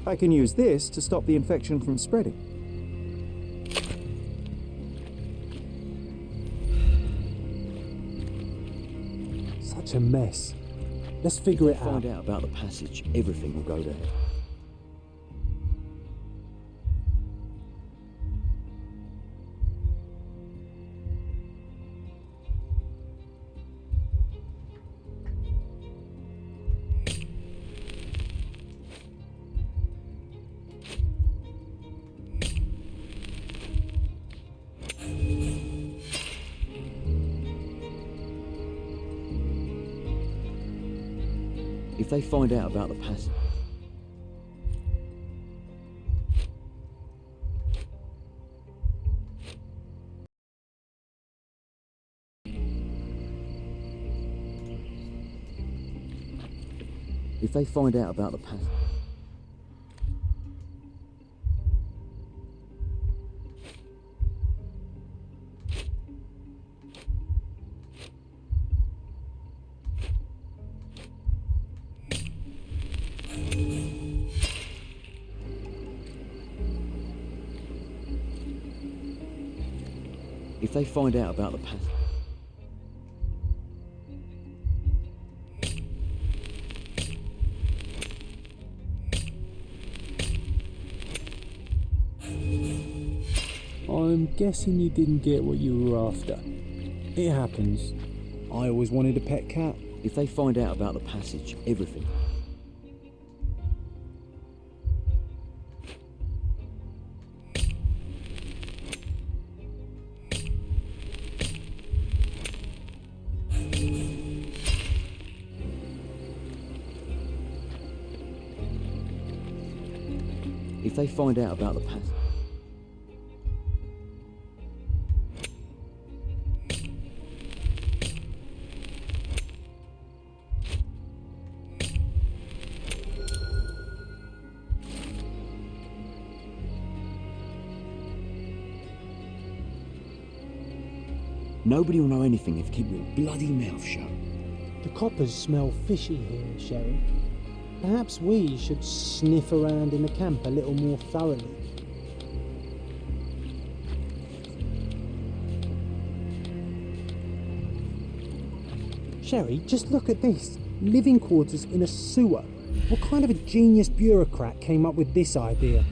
I can use this to stop the infection from spreading. Such a mess. Let's figure it out. Find out about the passage. Everything will go there. If they find out about the passage, if they find out about the passage, if they find out about the passage, I'm guessing you didn't get what you were after. It happens. I always wanted a pet cat. if they find out about the passage, everything. If they find out about the passage, nobody will know anything if you keep your bloody mouth shut. The coppers smell fishy here, Sherry. Perhaps we should sniff around in the camp a little more thoroughly. Sherry, just look at this. Living quarters in a sewer. What kind of a genius bureaucrat came up with this idea?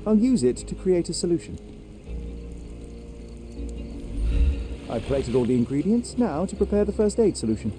I'll use it to create a solution. I've plated all the ingredients, now to prepare the first aid solution.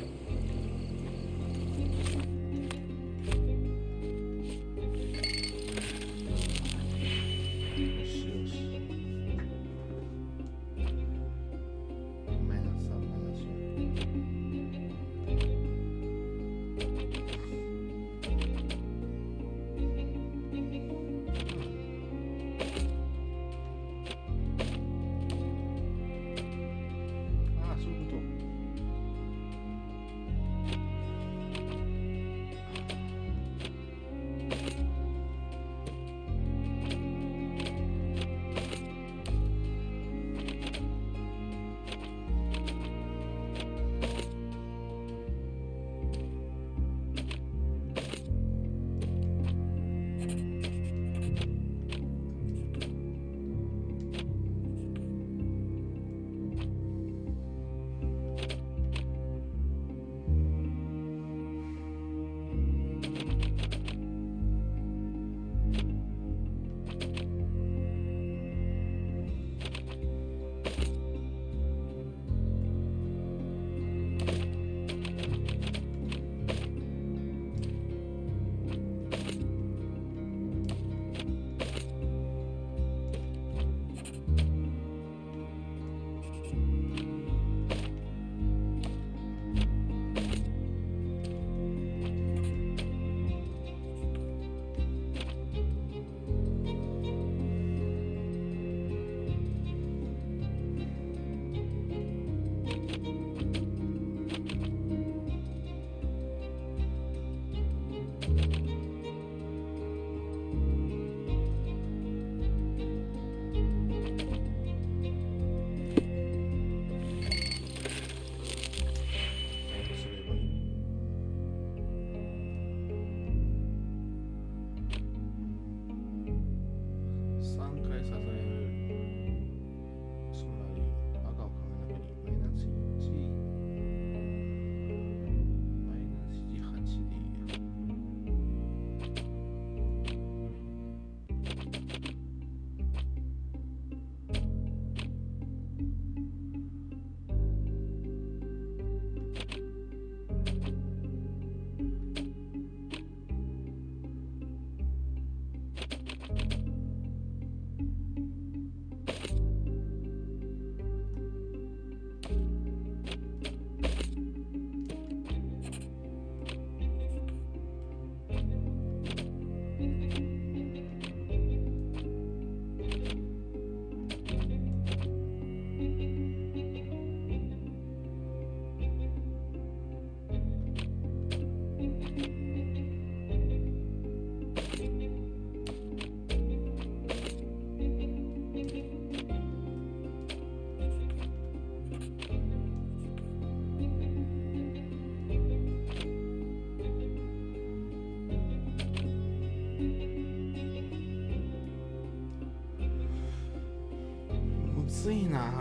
ついな。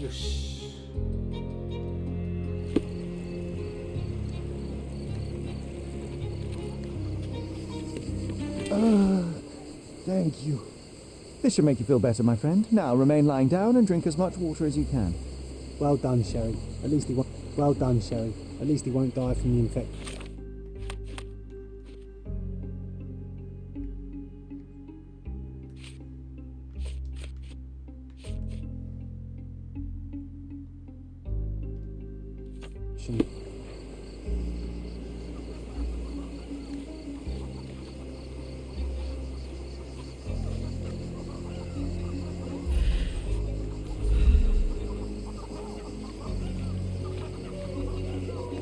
よし。Thank you. This should make you feel better, my friend. Now remain lying down and drink as much water as you can. Well done, Sherry. At least he won't. Well done, Sherry. At least he won't die from the infection.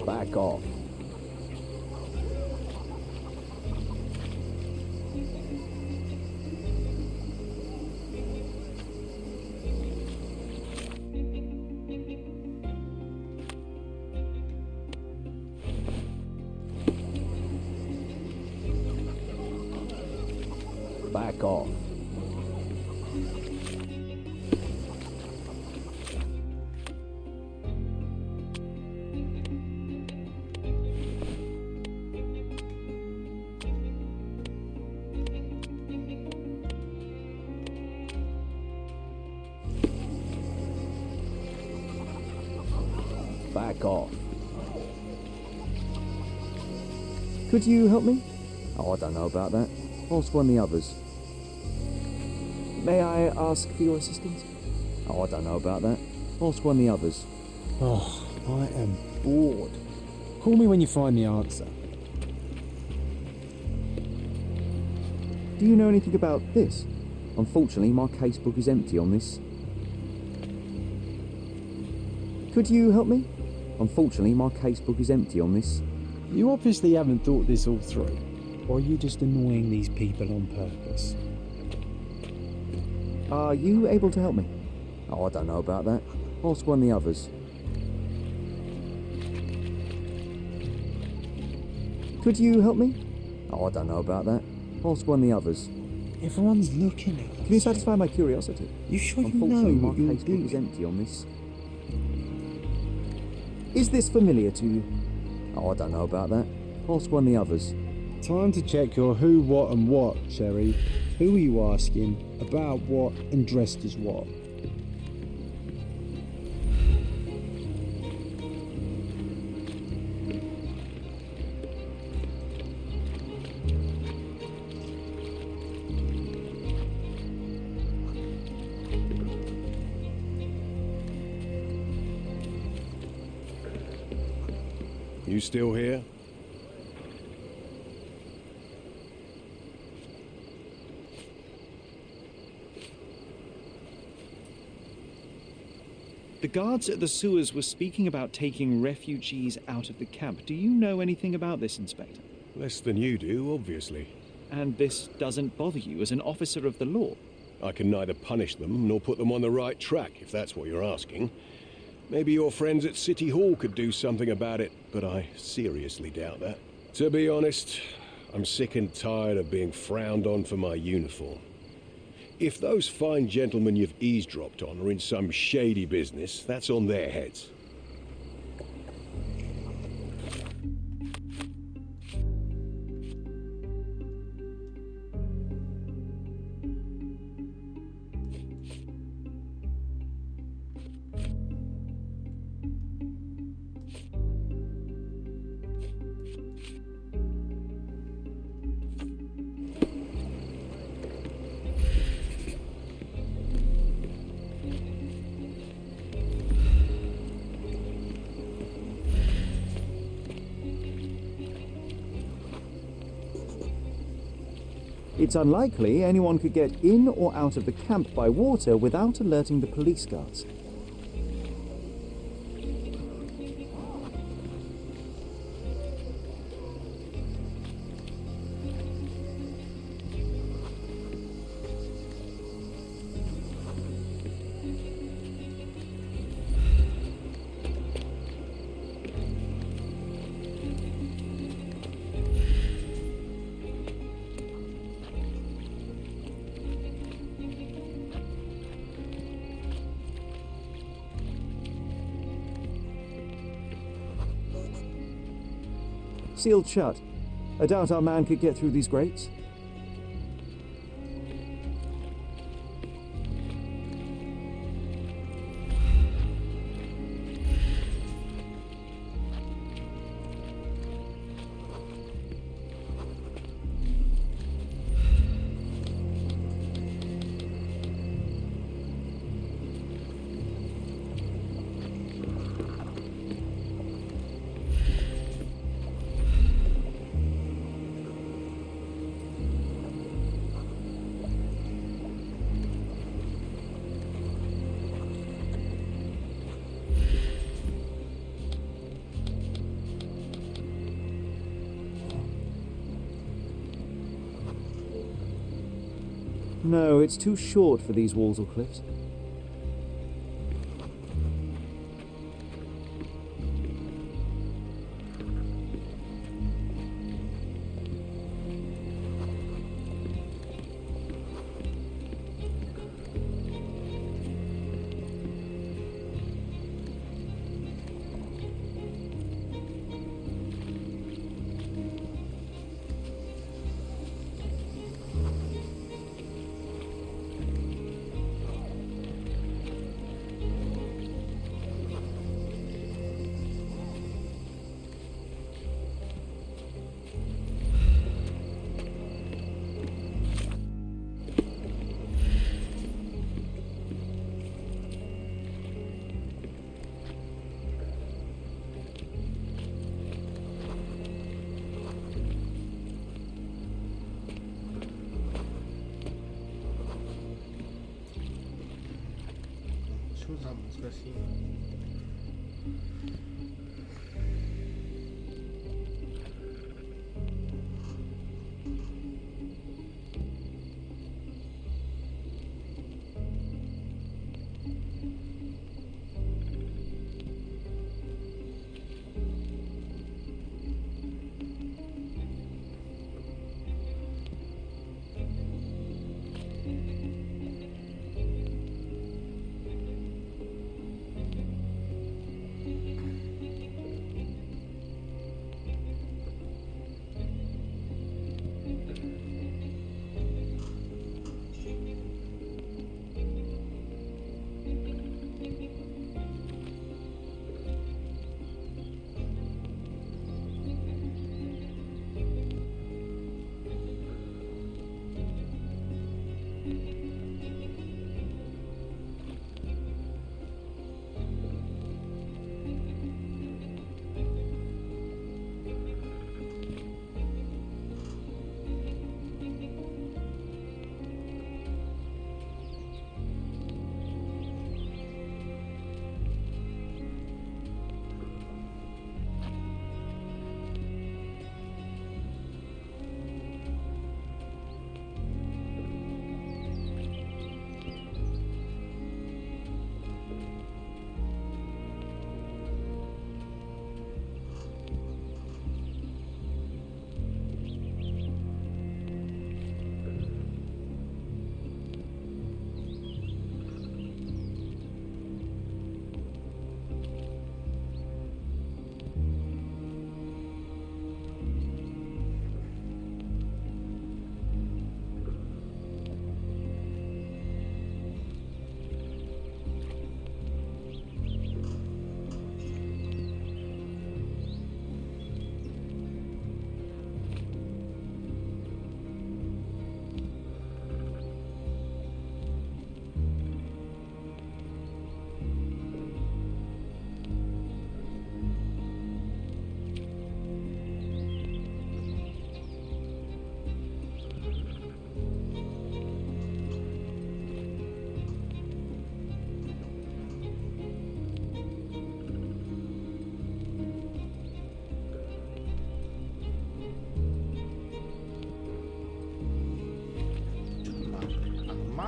Back off. Back off. Back off. Could you help me? Oh, I don't know about that. Ask one of the others. May I ask for your assistance? Oh, I don't know about that. Ask one of the others. Oh, I am bored. Call me when you find the answer. Do you know anything about this? Unfortunately, my casebook is empty on this. Could you help me? Unfortunately, my casebook is empty on this. You obviously haven't thought this all through. Or are you just annoying these people on purpose? Are you able to help me? Oh, I don't know about that. Ask one of the others. Could you help me? Oh, I don't know about that. Ask one of the others. Everyone's looking at us. Can you satisfy my curiosity? You sure you know Unfortunately, my what you're casebook doing? is empty on this. Is this familiar to you? Oh, I don't know about that. Ask one of the others. Time to check your who, what and what, Sherry. Who are you asking, about what and dressed as what? You still here? The guards at the sewers were speaking about taking refugees out of the camp. Do you know anything about this, Inspector? Less than you do, obviously. And this doesn't bother you as an officer of the law? I can neither punish them nor put them on the right track, if that's what you're asking. Maybe your friends at City Hall could do something about it, but I seriously doubt that. To be honest, I'm sick and tired of being frowned on for my uniform. If those fine gentlemen you've eavesdropped on are in some shady business, that's on their heads. It's unlikely anyone could get in or out of the camp by water without alerting the police guards. Sealed shut. I doubt our man could get through these grates. No, it's too short for these walls or cliffs.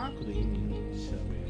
ークの意味調べる。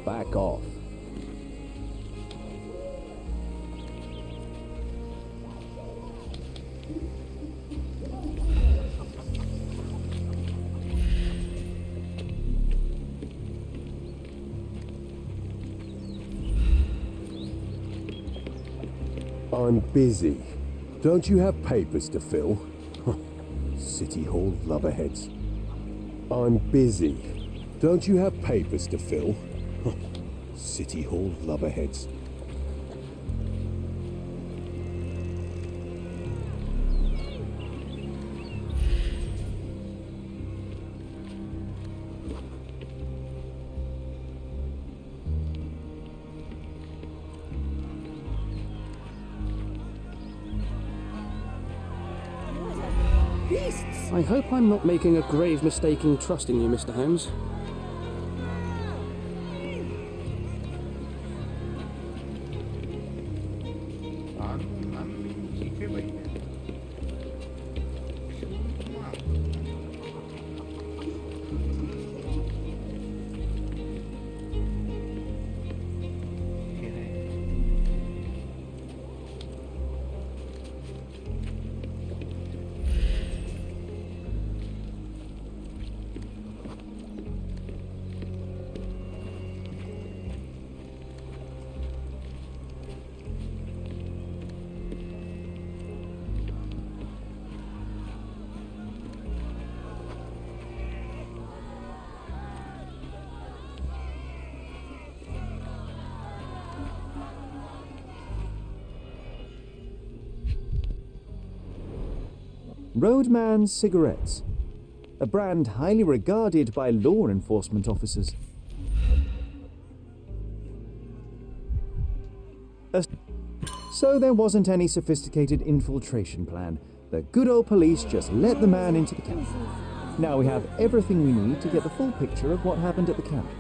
Back off. I'm busy. Don't you have papers to fill? City Hall lubberheads. I'm busy. Don't you have papers to fill? City Hall lubberheads. I hope I'm not making a grave mistake in trusting you, Mr. Holmes. Roadman Cigarettes, a brand highly regarded by law enforcement officers. So there wasn't any sophisticated infiltration plan. The good old police just let the man into the camp. Now we have everything we need to get the full picture of what happened at the camp.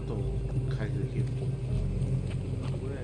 と開始できる。これ。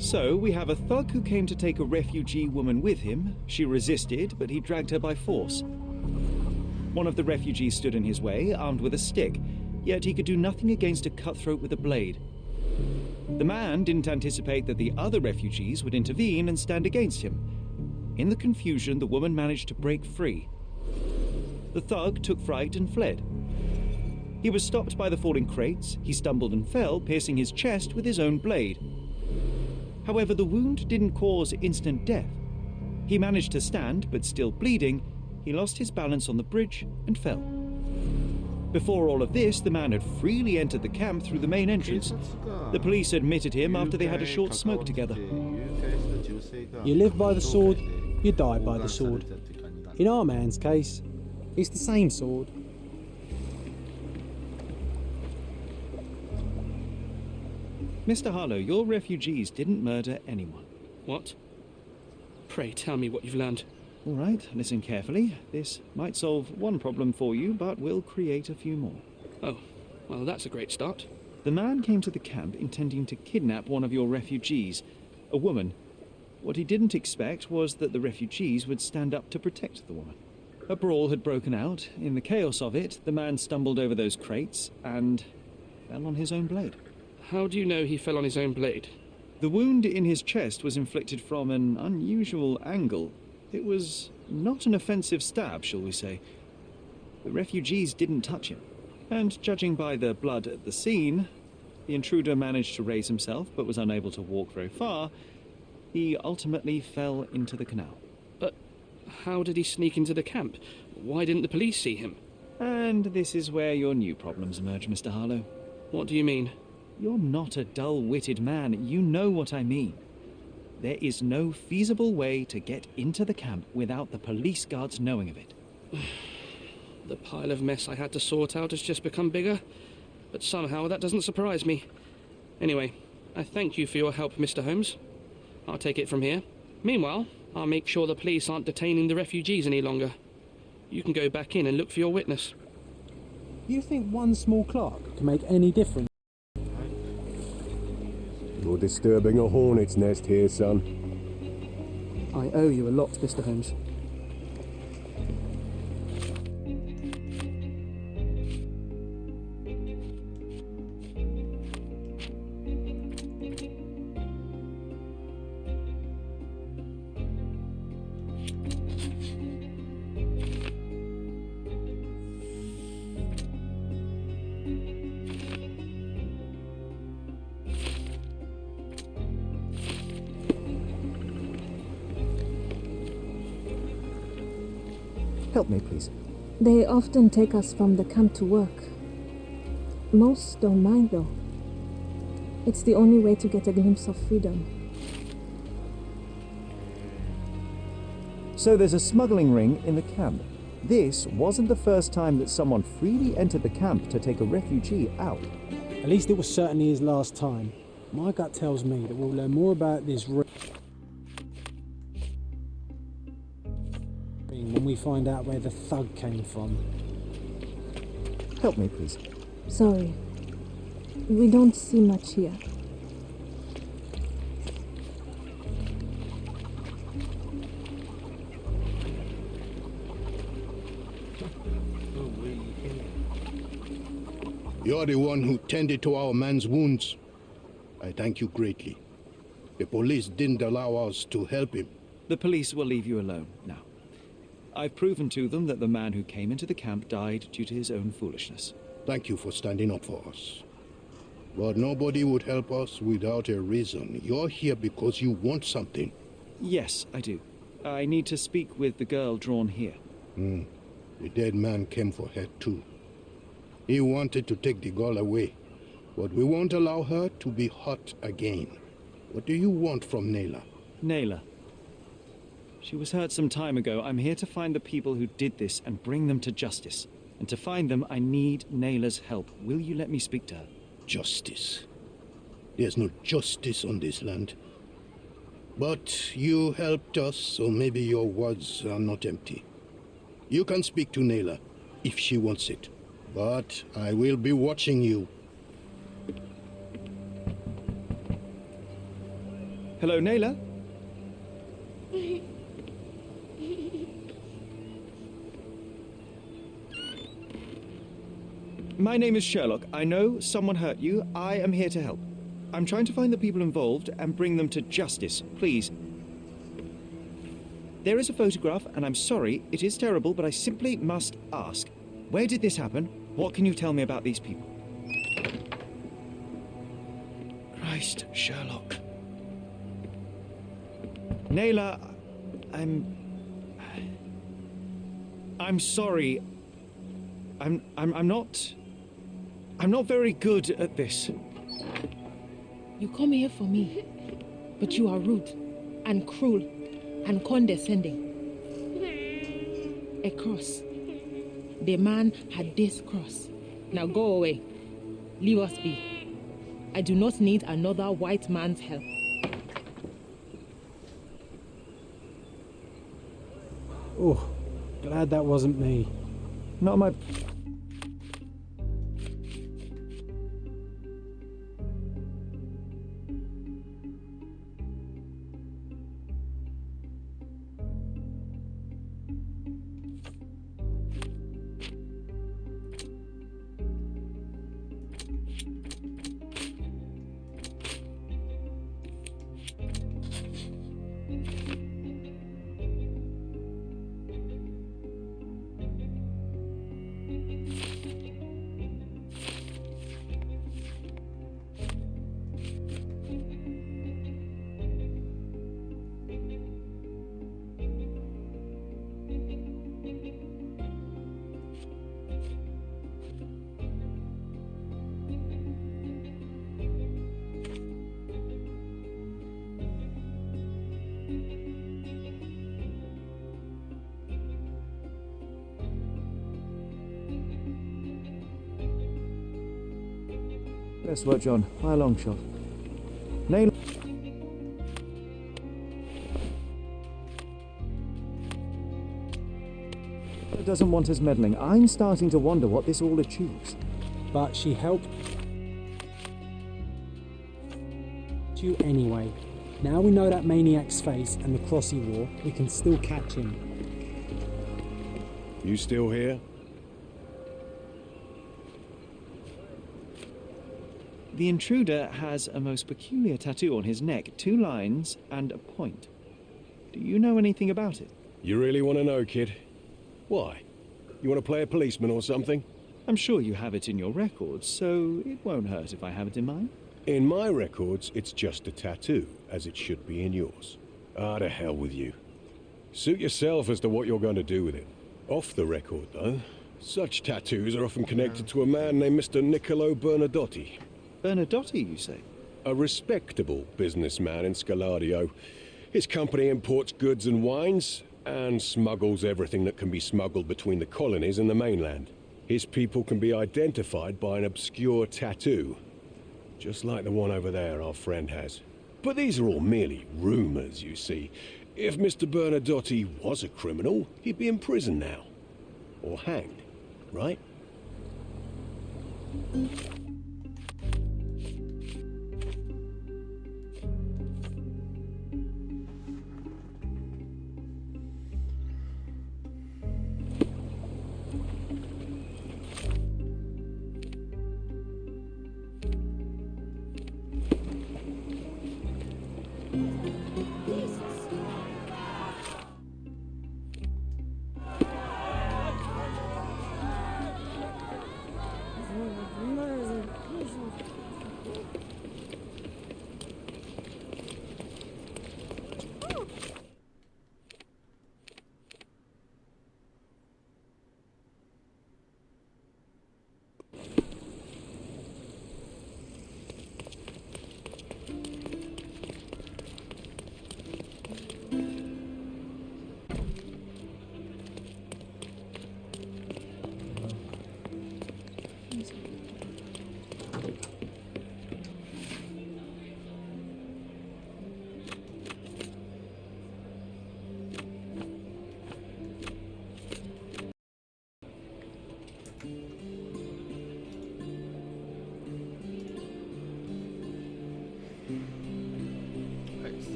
So, we have a thug who came to take a refugee woman with him. She resisted, but he dragged her by force. One of the refugees stood in his way, armed with a stick, yet he could do nothing against a cutthroat with a blade. The man didn't anticipate that the other refugees would intervene and stand against him. In the confusion, the woman managed to break free. The thug took fright and fled. He was stopped by the falling crates. He stumbled and fell, piercing his chest with his own blade. However, the wound didn't cause instant death. He managed to stand, but still bleeding, he lost his balance on the bridge and fell. Before all of this, the man had freely entered the camp through the main entrance. The police admitted him after they had a short smoke together. You live by the sword, you die by the sword. In our man's case, it's the same sword. Mr. Harlow, your refugees didn't murder anyone. What? Pray tell me what you've learned. All right, listen carefully. This might solve one problem for you, but will create a few more. Oh, well, that's a great start. The man came to the camp intending to kidnap one of your refugees, a woman. What he didn't expect was that the refugees would stand up to protect the woman. A brawl had broken out. In the chaos of it, the man stumbled over those crates and fell on his own blade. How do you know he fell on his own blade? The wound in his chest was inflicted from an unusual angle. It was not an offensive stab, shall we say. The refugees didn't touch him. And judging by the blood at the scene, the intruder managed to raise himself but was unable to walk very far. He ultimately fell into the canal. But how did he sneak into the camp? Why didn't the police see him? And this is where your new problems emerge, Mr. Harlow. What do you mean? You're not a dull-witted man. You know what I mean. There is no feasible way to get into the camp without the police guards knowing of it. The pile of mess I had to sort out has just become bigger, but somehow that doesn't surprise me. Anyway, I thank you for your help, Mr. Holmes. I'll take it from here. Meanwhile, I'll make sure the police aren't detaining the refugees any longer. You can go back in and look for your witness. You think one small clerk can make any difference? You're disturbing a hornet's nest here, son. I owe you a lot, Mr. Holmes. Help me, please. They often take us from the camp to work. Most don't mind, though. It's the only way to get a glimpse of freedom. So there's a smuggling ring in the camp. This wasn't the first time that someone freely entered the camp to take a refugee out. At least it was certainly his last time. My gut tells me that we'll learn more about this find out where the thug came from. Help me, please. Sorry. We don't see much here. You're the one who tended to our man's wounds. I thank you greatly. The police didn't allow us to help him. The police will leave you alone now. I've proven to them that the man who came into the camp died due to his own foolishness. Thank you for standing up for us. But nobody would help us without a reason. You're here because you want something. Yes, I do. I need to speak with the girl drawn here. The dead man came for her too. He wanted to take the girl away, but we won't allow her to be hurt again. What do you want from Nayla? Nayla. She was hurt some time ago. I'm here to find the people who did this and bring them to justice. And to find them, I need Nayla's help. Will you let me speak to her? Justice. There's no justice on this land. But you helped us, so maybe your words are not empty. You can speak to Nayla if she wants it. But I will be watching you. Hello, Nayla? My name is Sherlock. I know someone hurt you. I am here to help. I'm trying to find the people involved and bring them to justice. Please. There is a photograph, and I'm sorry, it is terrible, but I simply must ask. Where did this happen? What can you tell me about these people? Christ, Sherlock. Nayla, I'm sorry. I'm not very good at this. You come here for me, but you are rude and cruel and condescending. A cross. The man had this cross. Now go away. Leave us be. I do not need another white man's help. Oh, glad that wasn't me. Not my... Best work, John. By a long shot. Nayla... doesn't want us meddling. I'm starting to wonder what this all achieves. But she helped you anyway. Now we know that maniac's face and the cross he wore, we can still catch him. You still here? The intruder has a most peculiar tattoo on his neck, 2 lines and a point. Do you know anything about it? You really want to know, kid? Why? You want to play a policeman or something? I'm sure you have it in your records, so it won't hurt if I have it in mine. In my records, it's just a tattoo, as it should be in yours. Ah, to hell with you. Suit yourself as to what you're going to do with it. Off the record, though, such tattoos are often connected to a man named Mr. Niccolo Bernadotti. Bernadotti, you say? A respectable businessman in Scaladio. His company imports goods and wines, and smuggles everything that can be smuggled between the colonies and the mainland. His people can be identified by an obscure tattoo, just like the one over there our friend has. But these are all merely rumors, you see. If Mr. Bernadotte was a criminal, he'd be in prison now. Or hanged, right?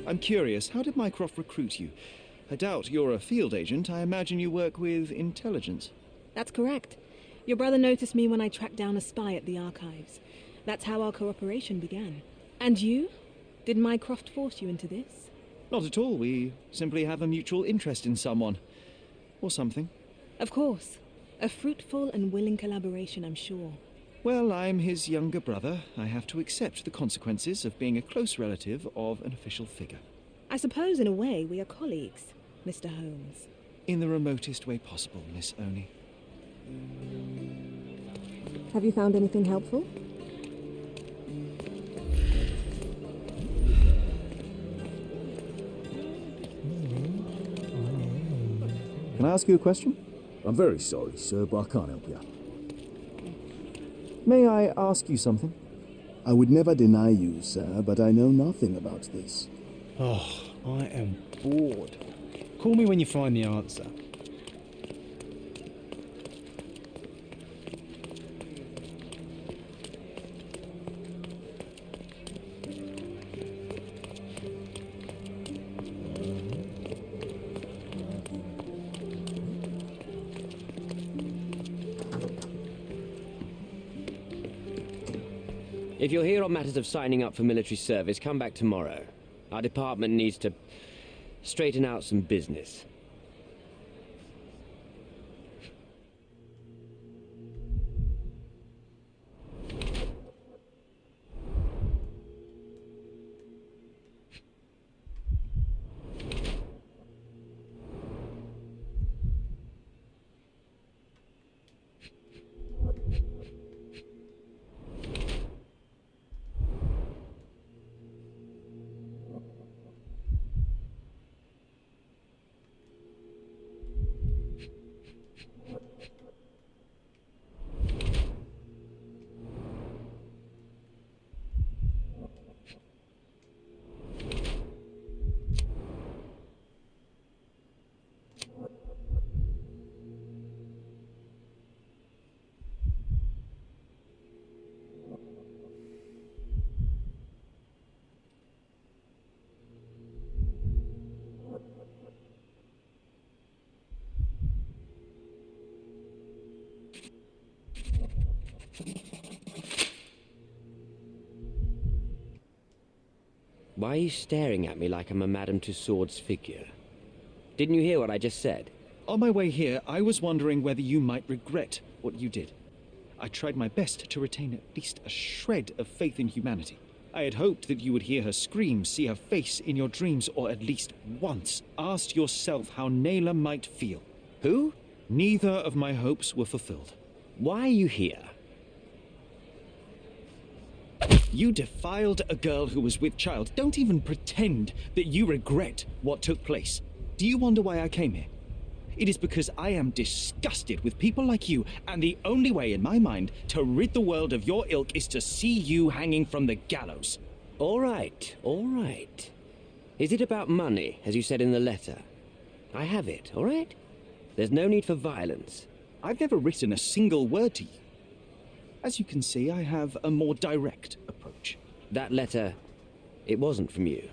I'm curious, how did Mycroft recruit you? I doubt you're a field agent. I imagine you work with intelligence. That's correct. Your brother noticed me when I tracked down a spy at the archives. That's how our cooperation began. And you? Did Mycroft force you into this? Not at all. We simply have a mutual interest in someone. Or something. Of course. A fruitful and willing collaboration, I'm sure. Well, I'm his younger brother. I have to accept the consequences of being a close relative of an official figure. I suppose in a way we are colleagues, Mr. Holmes. In the remotest way possible, Miss Oni. Have you found anything helpful? Can I ask you a question? I'm very sorry, sir, but I can't help you. May I ask you something? I would never deny you, sir, but I know nothing about this. Oh, I am bored. Call me when you find the answer. If you're here on matters of signing up for military service, come back tomorrow. Our department needs to straighten out some business. Why are you staring at me like I'm a Madame Tussauds figure? Didn't you hear what I just said? On my way here, I was wondering whether you might regret what you did. I tried my best to retain at least a shred of faith in humanity. I had hoped that you would hear her scream, see her face in your dreams, or at least once ask yourself how Naylor might feel. Who? Neither of my hopes were fulfilled. Why are you here? You defiled a girl who was with child. Don't even pretend that you regret what took place. Do you wonder why I came here? It is because I am disgusted with people like you, and the only way in my mind to rid the world of your ilk is to see you hanging from the gallows. All right, all right. Is it about money, as you said in the letter? I have it, all right? There's no need for violence. I've never written a single word to you. As you can see, I have a more direct approach. That letter, it wasn't from you.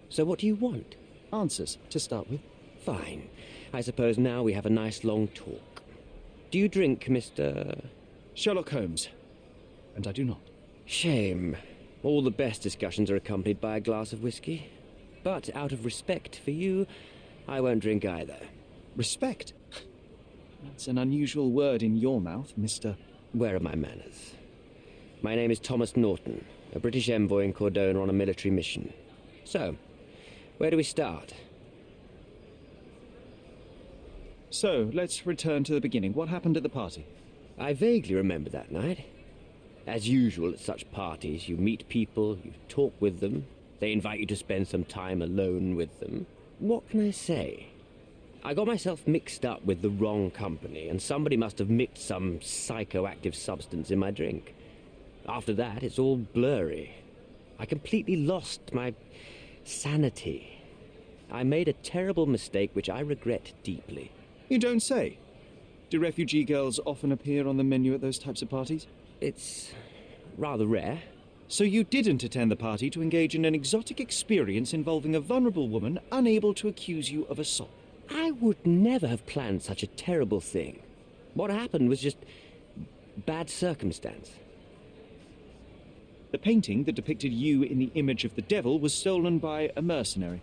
So what do you want? Answers, to start with. Fine. I suppose now we have a nice long talk. Do you drink, Mr. Sherlock Holmes. And I do not. Shame. All the best discussions are accompanied by a glass of whiskey. But out of respect for you, I won't drink either. Respect? That's an unusual word in your mouth, Mr. Where are my manners? My name is Thomas Norton, a British envoy in Cordona on a military mission. So, where do we start? So, let's return to the beginning. What happened at the party? I vaguely remember that night. As usual at such parties, you meet people, you talk with them, they invite you to spend some time alone with them. What can I say? I got myself mixed up with the wrong company, and somebody must have mixed some psychoactive substance in my drink. After that, it's all blurry. I completely lost my sanity. I made a terrible mistake which I regret deeply. You don't say. Do refugee girls often appear on the menu at those types of parties? It's rather rare. So you didn't attend the party to engage in an exotic experience involving a vulnerable woman unable to accuse you of assault? I would never have planned such a terrible thing. What happened was just bad circumstance. The painting that depicted you in the image of the devil was stolen by a mercenary.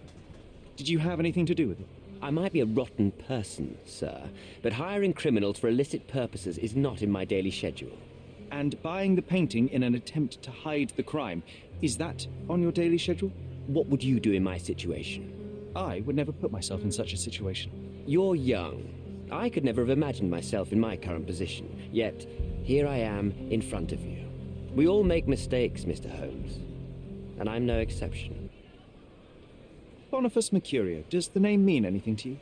Did you have anything to do with it? I might be a rotten person, sir, but hiring criminals for illicit purposes is not in my daily schedule. and buying the painting in an attempt to hide the crime. Is that on your daily schedule? What would you do in my situation? I would never put myself in such a situation. You're young. I could never have imagined myself in my current position. Yet, here I am in front of you. We all make mistakes, Mr. Holmes. And I'm no exception. Boniface Mercurio, does the name mean anything to you?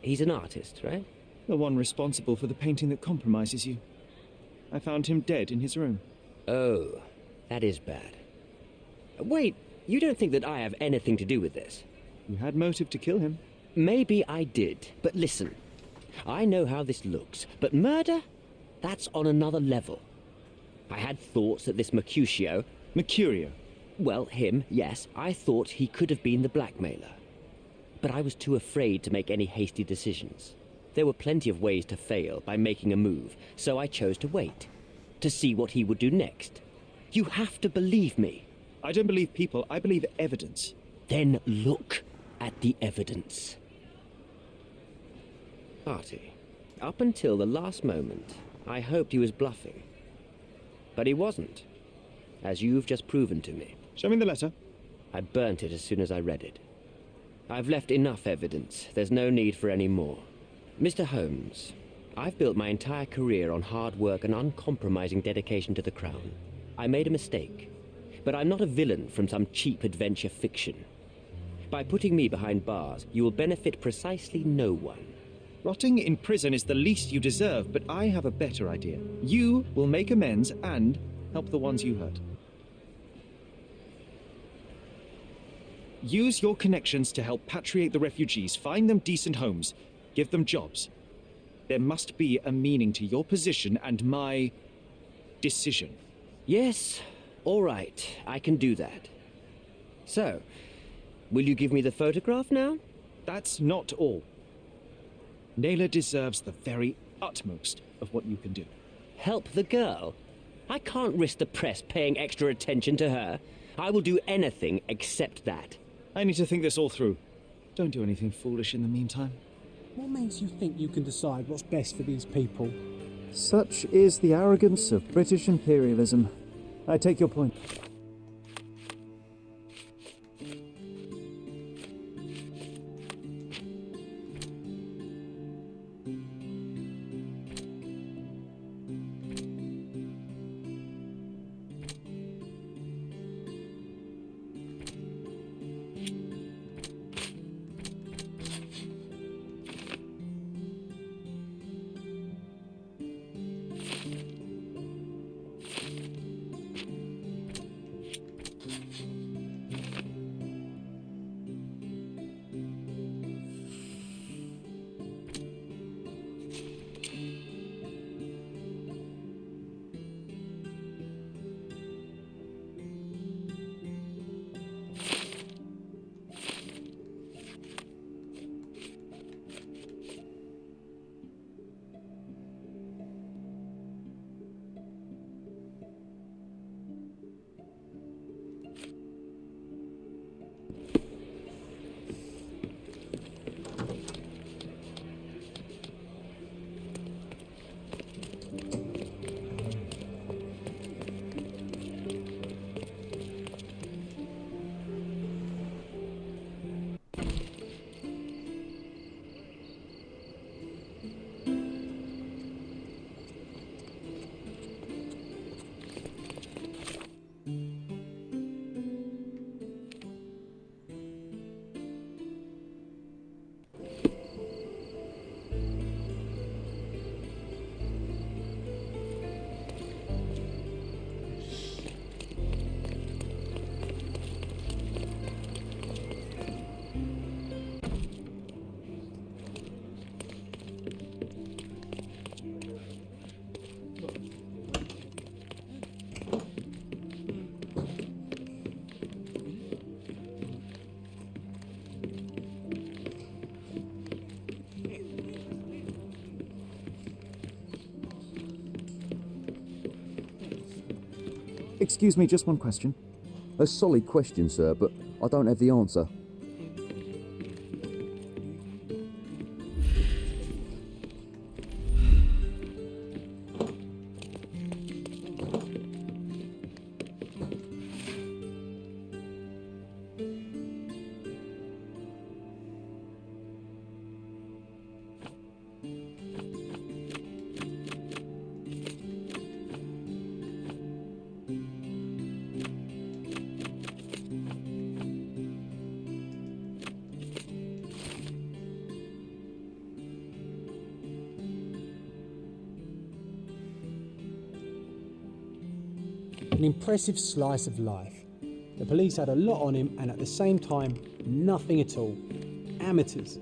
He's an artist, right? The one responsible for the painting that compromises you. I found him dead in his room. Oh, that is bad. Wait, you don't think that I have anything to do with this? You had motive to kill him. Maybe I did, but listen. I know how this looks, but murder? That's on another level. I had thoughts that this Mercutio... Mercurio? Well, him, yes. I thought he could have been the blackmailer. But I was too afraid to make any hasty decisions. There were plenty of ways to fail by making a move, so I chose to wait. To see what he would do next. You have to believe me. I don't believe people, I believe evidence. Then look at the evidence. Artie, up until the last moment, I hoped he was bluffing. But he wasn't, as you've just proven to me. Show me the letter. I burnt it as soon as I read it. I've left enough evidence. There's no need for any more. Mr. Holmes, I've built my entire career on hard work and uncompromising dedication to the Crown. I made a mistake, but I'm not a villain from some cheap adventure fiction. By putting me behind bars, you will benefit precisely no one. Rotting in prison is the least you deserve, but I have a better idea. You will make amends and help the ones you hurt. Use your connections to help patriate the refugees, find them decent homes, give them jobs. There must be a meaning to your position and my decision. Yes, all right, I can do that. So, will you give me the photograph now? That's not all. Naylor deserves the very utmost of what you can do. Help the girl? I can't risk the press paying extra attention to her. I will do anything except that. I need to think this all through. Don't do anything foolish in the meantime. What makes you think you can decide what's best for these people? Such is the arrogance of British imperialism. I take your point. Excuse me, just one question. A solid question, sir, but I don't have the answer. An impressive slice of life. The police had a lot on him and at the same time, nothing at all. Amateurs.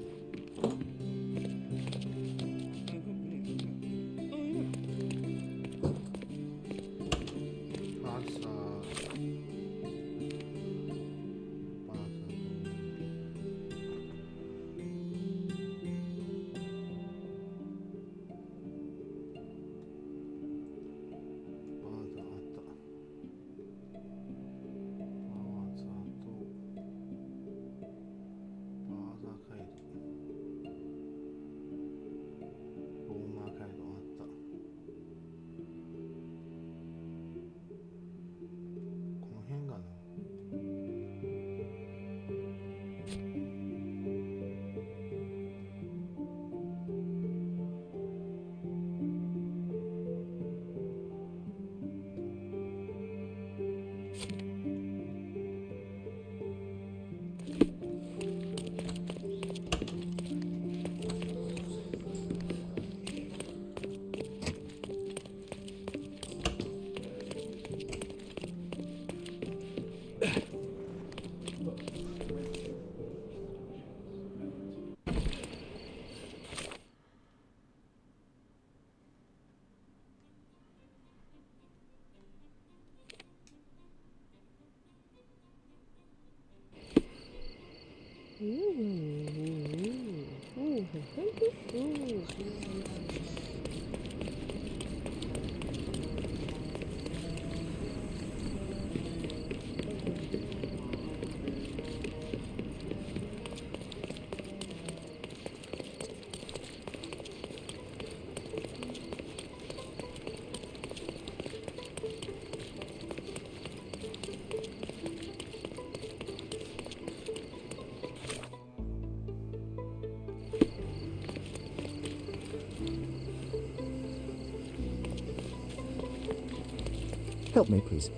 Help me, please.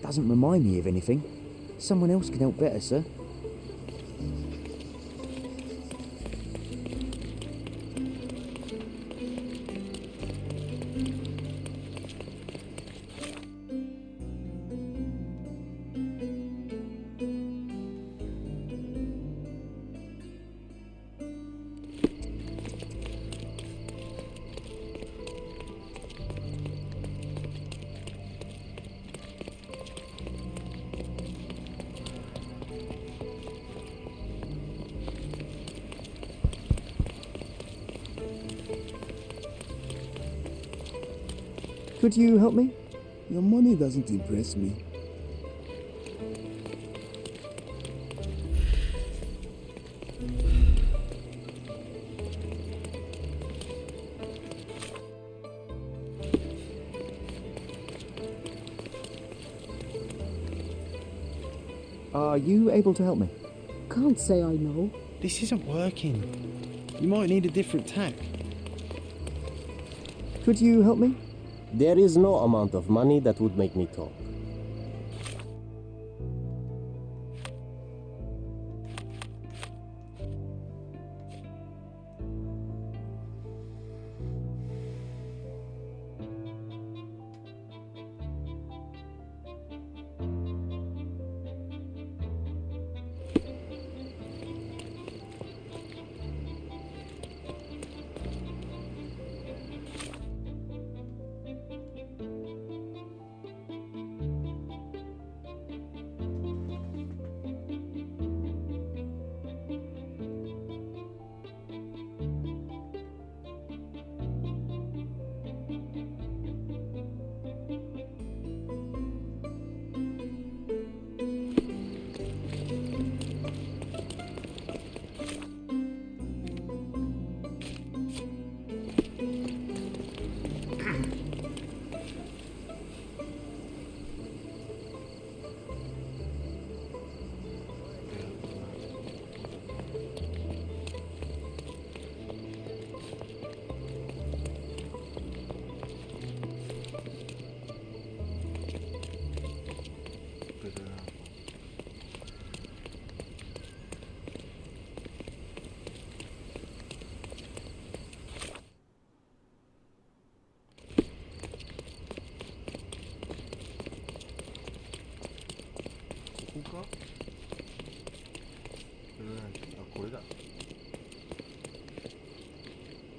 Doesn't remind me of anything. Someone else can help better, sir. Could you help me? Your money doesn't impress me. Are you able to help me? Can't say I know. This isn't working. You might need a different tack. Could you help me? There is no amount of money that would make me talk.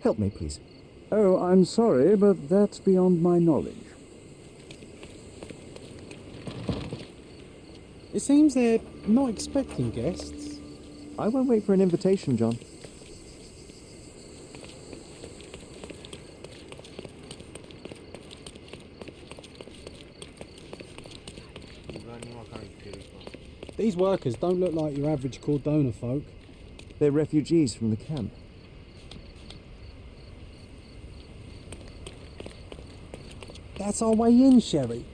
Help me, please. Oh, I'm sorry, but that's beyond my knowledge. It seems they're not expecting guests. I won't wait for an invitation, John. These workers don't look like your average Cordona folk. They're refugees from the camp. That's our way in, Sherry.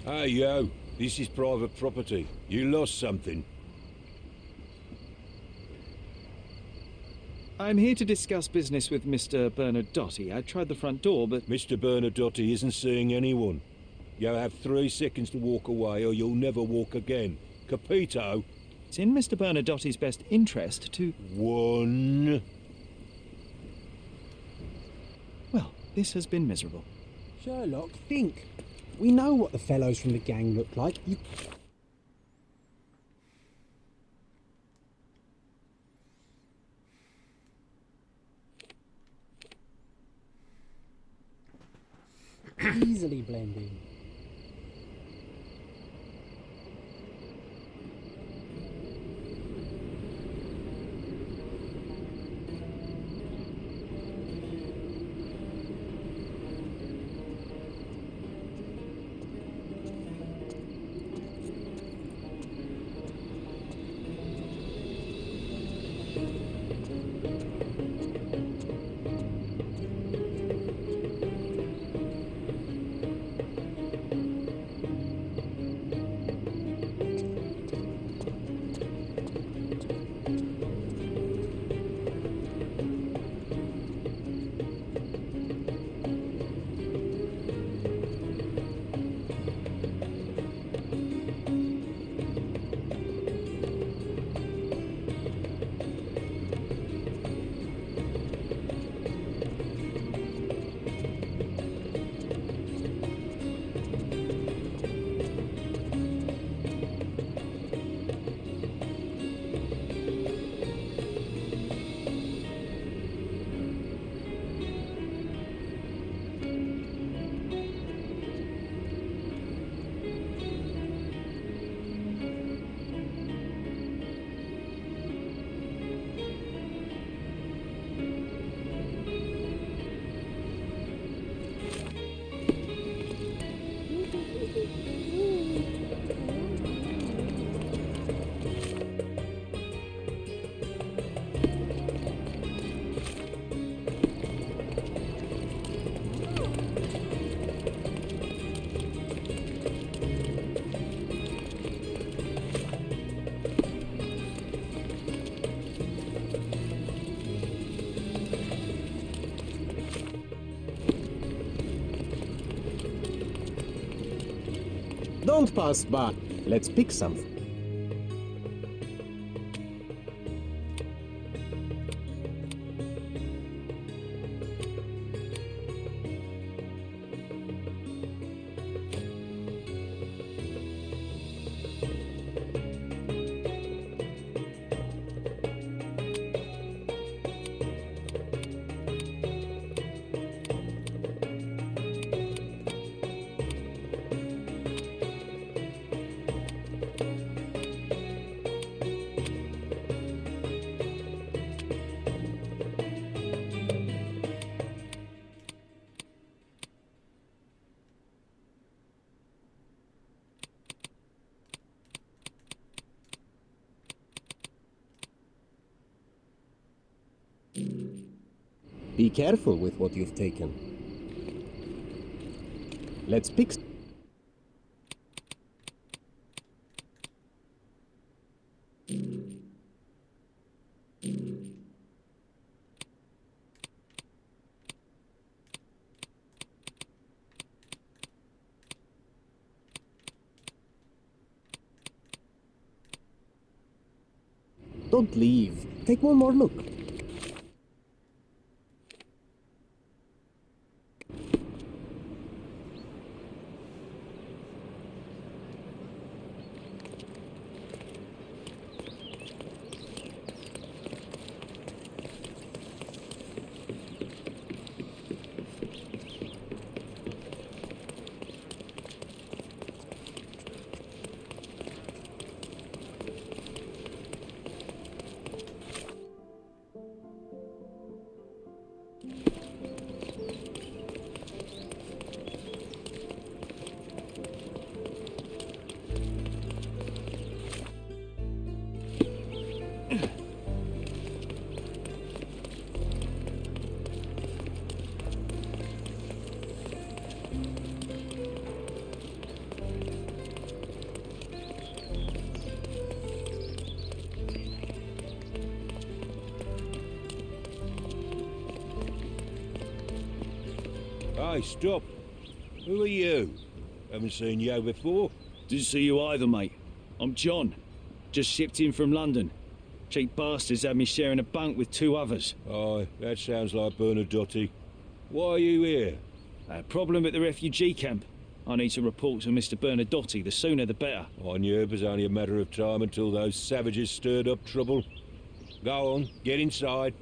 Hey, yo. This is private property. You lost something. I'm here to discuss business with Mr. Bernadotti. I tried the front door, but... Mr. Bernadotti isn't seeing anyone. You have 3 seconds to walk away or you'll never walk again. Capito? It's in Mr. Bernadotti's best interest to... 1. Well, this has been miserable. Sherlock, think. We know what the fellows from the gang look like. You... easily blend in. Don't pass by. Let's pick something. Be careful with what you've taken. Let's pick... Don't leave. Take one more look. Hey, stop. Who are you? Haven't seen you before. Didn't see you either, mate. I'm John. Just shipped in from London. Cheap bastards had me sharing a bunk with two others. Aye, that sounds like Bernadotte. Why are you here? A problem at the refugee camp. I need to report to Mr. Bernadotte. The sooner the better. I knew it was only a matter of time until those savages stirred up trouble. Go on, get inside.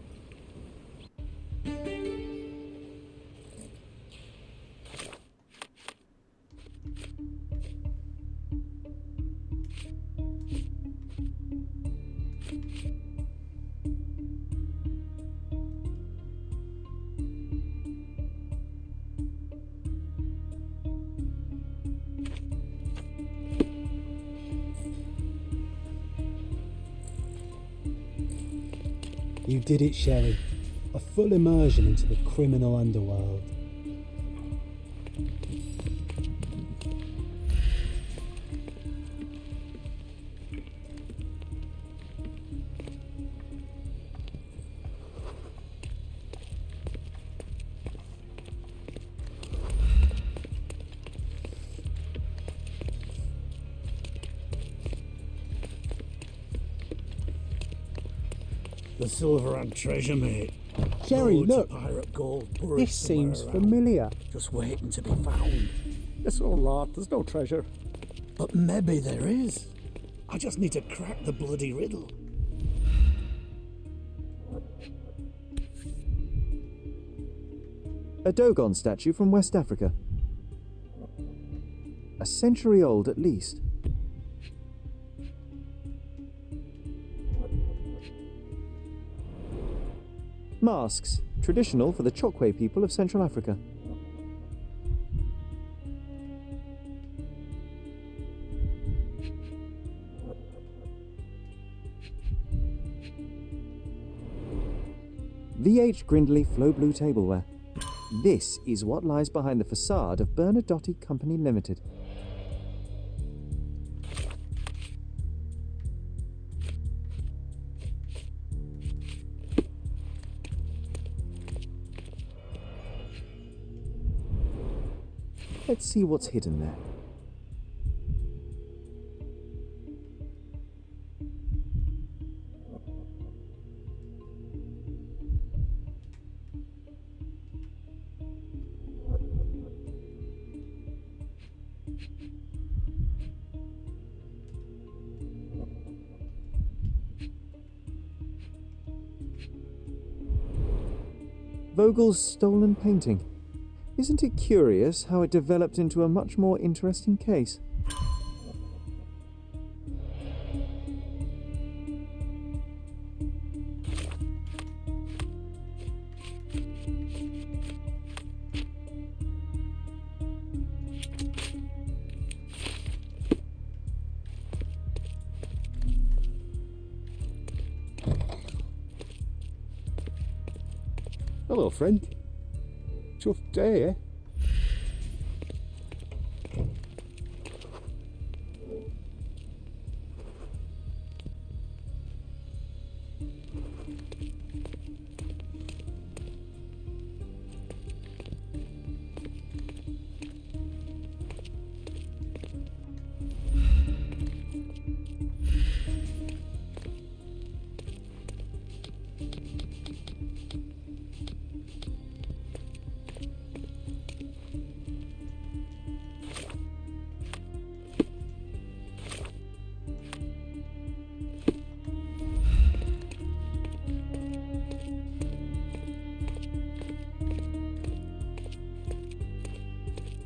You did it, Sherry. A full immersion into the criminal underworld. The silver and treasure, mate. Sherry, Loads look. of pirate gold buried This somewhere seems around, familiar. just waiting to be found. It's all right, there's no treasure. But maybe there is. I just need to crack the bloody riddle. A Dogon statue from West Africa. A century old at least. Masks, traditional for the Chokwe people of Central Africa. VH Grindley Flow Blue tableware. This is what lies behind the facade of Bernadotte Company Limited. Let's see what's hidden there. Vogel's stolen painting. Isn't it curious how it developed into a much more interesting case? Hello, friend. Tough day, eh?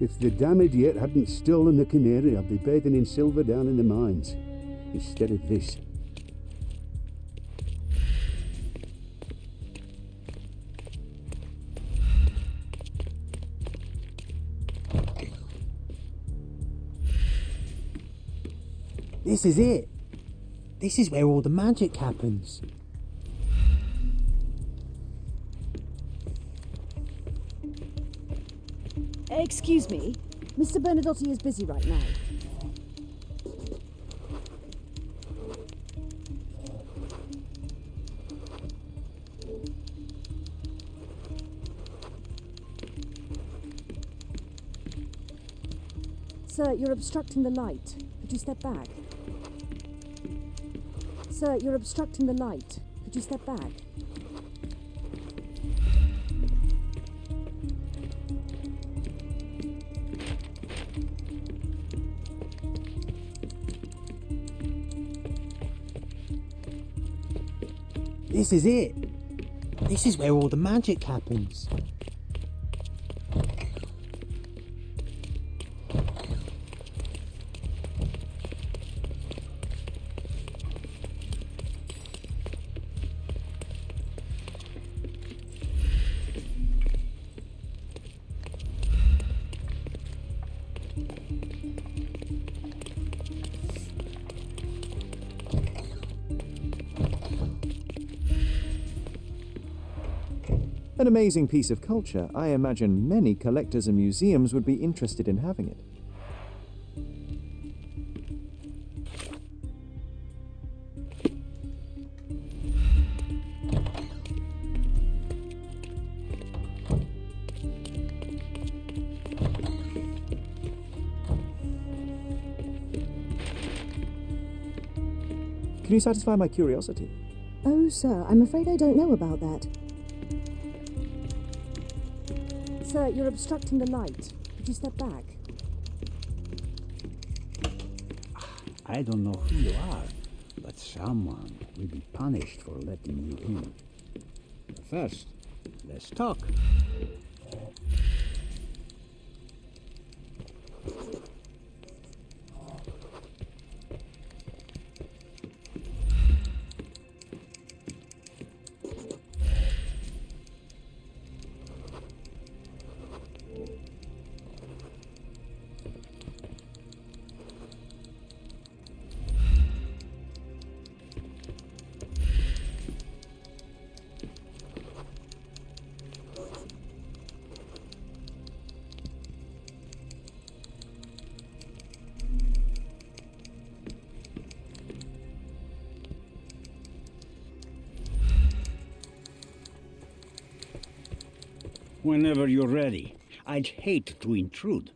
If the damn idiot hadn't stolen the canary, I'd be bathing in silver down in the mines. Instead of this. This is it. This is where all the magic happens. Excuse me, Mr. Bernadotte is busy right now. Sir, you're obstructing the light. Could you step back? Sir, you're obstructing the light. Could you step back? This is it. This is where all the magic happens. An amazing piece of culture. I imagine many collectors and museums would be interested in having it. Can you satisfy my curiosity? Oh, sir, I'm afraid I don't know about that. Sir, you're obstructing the light. Could you step back? I don't know who you are, but someone will be punished for letting you in. But first, let's talk. Whenever you're ready. I'd hate to intrude.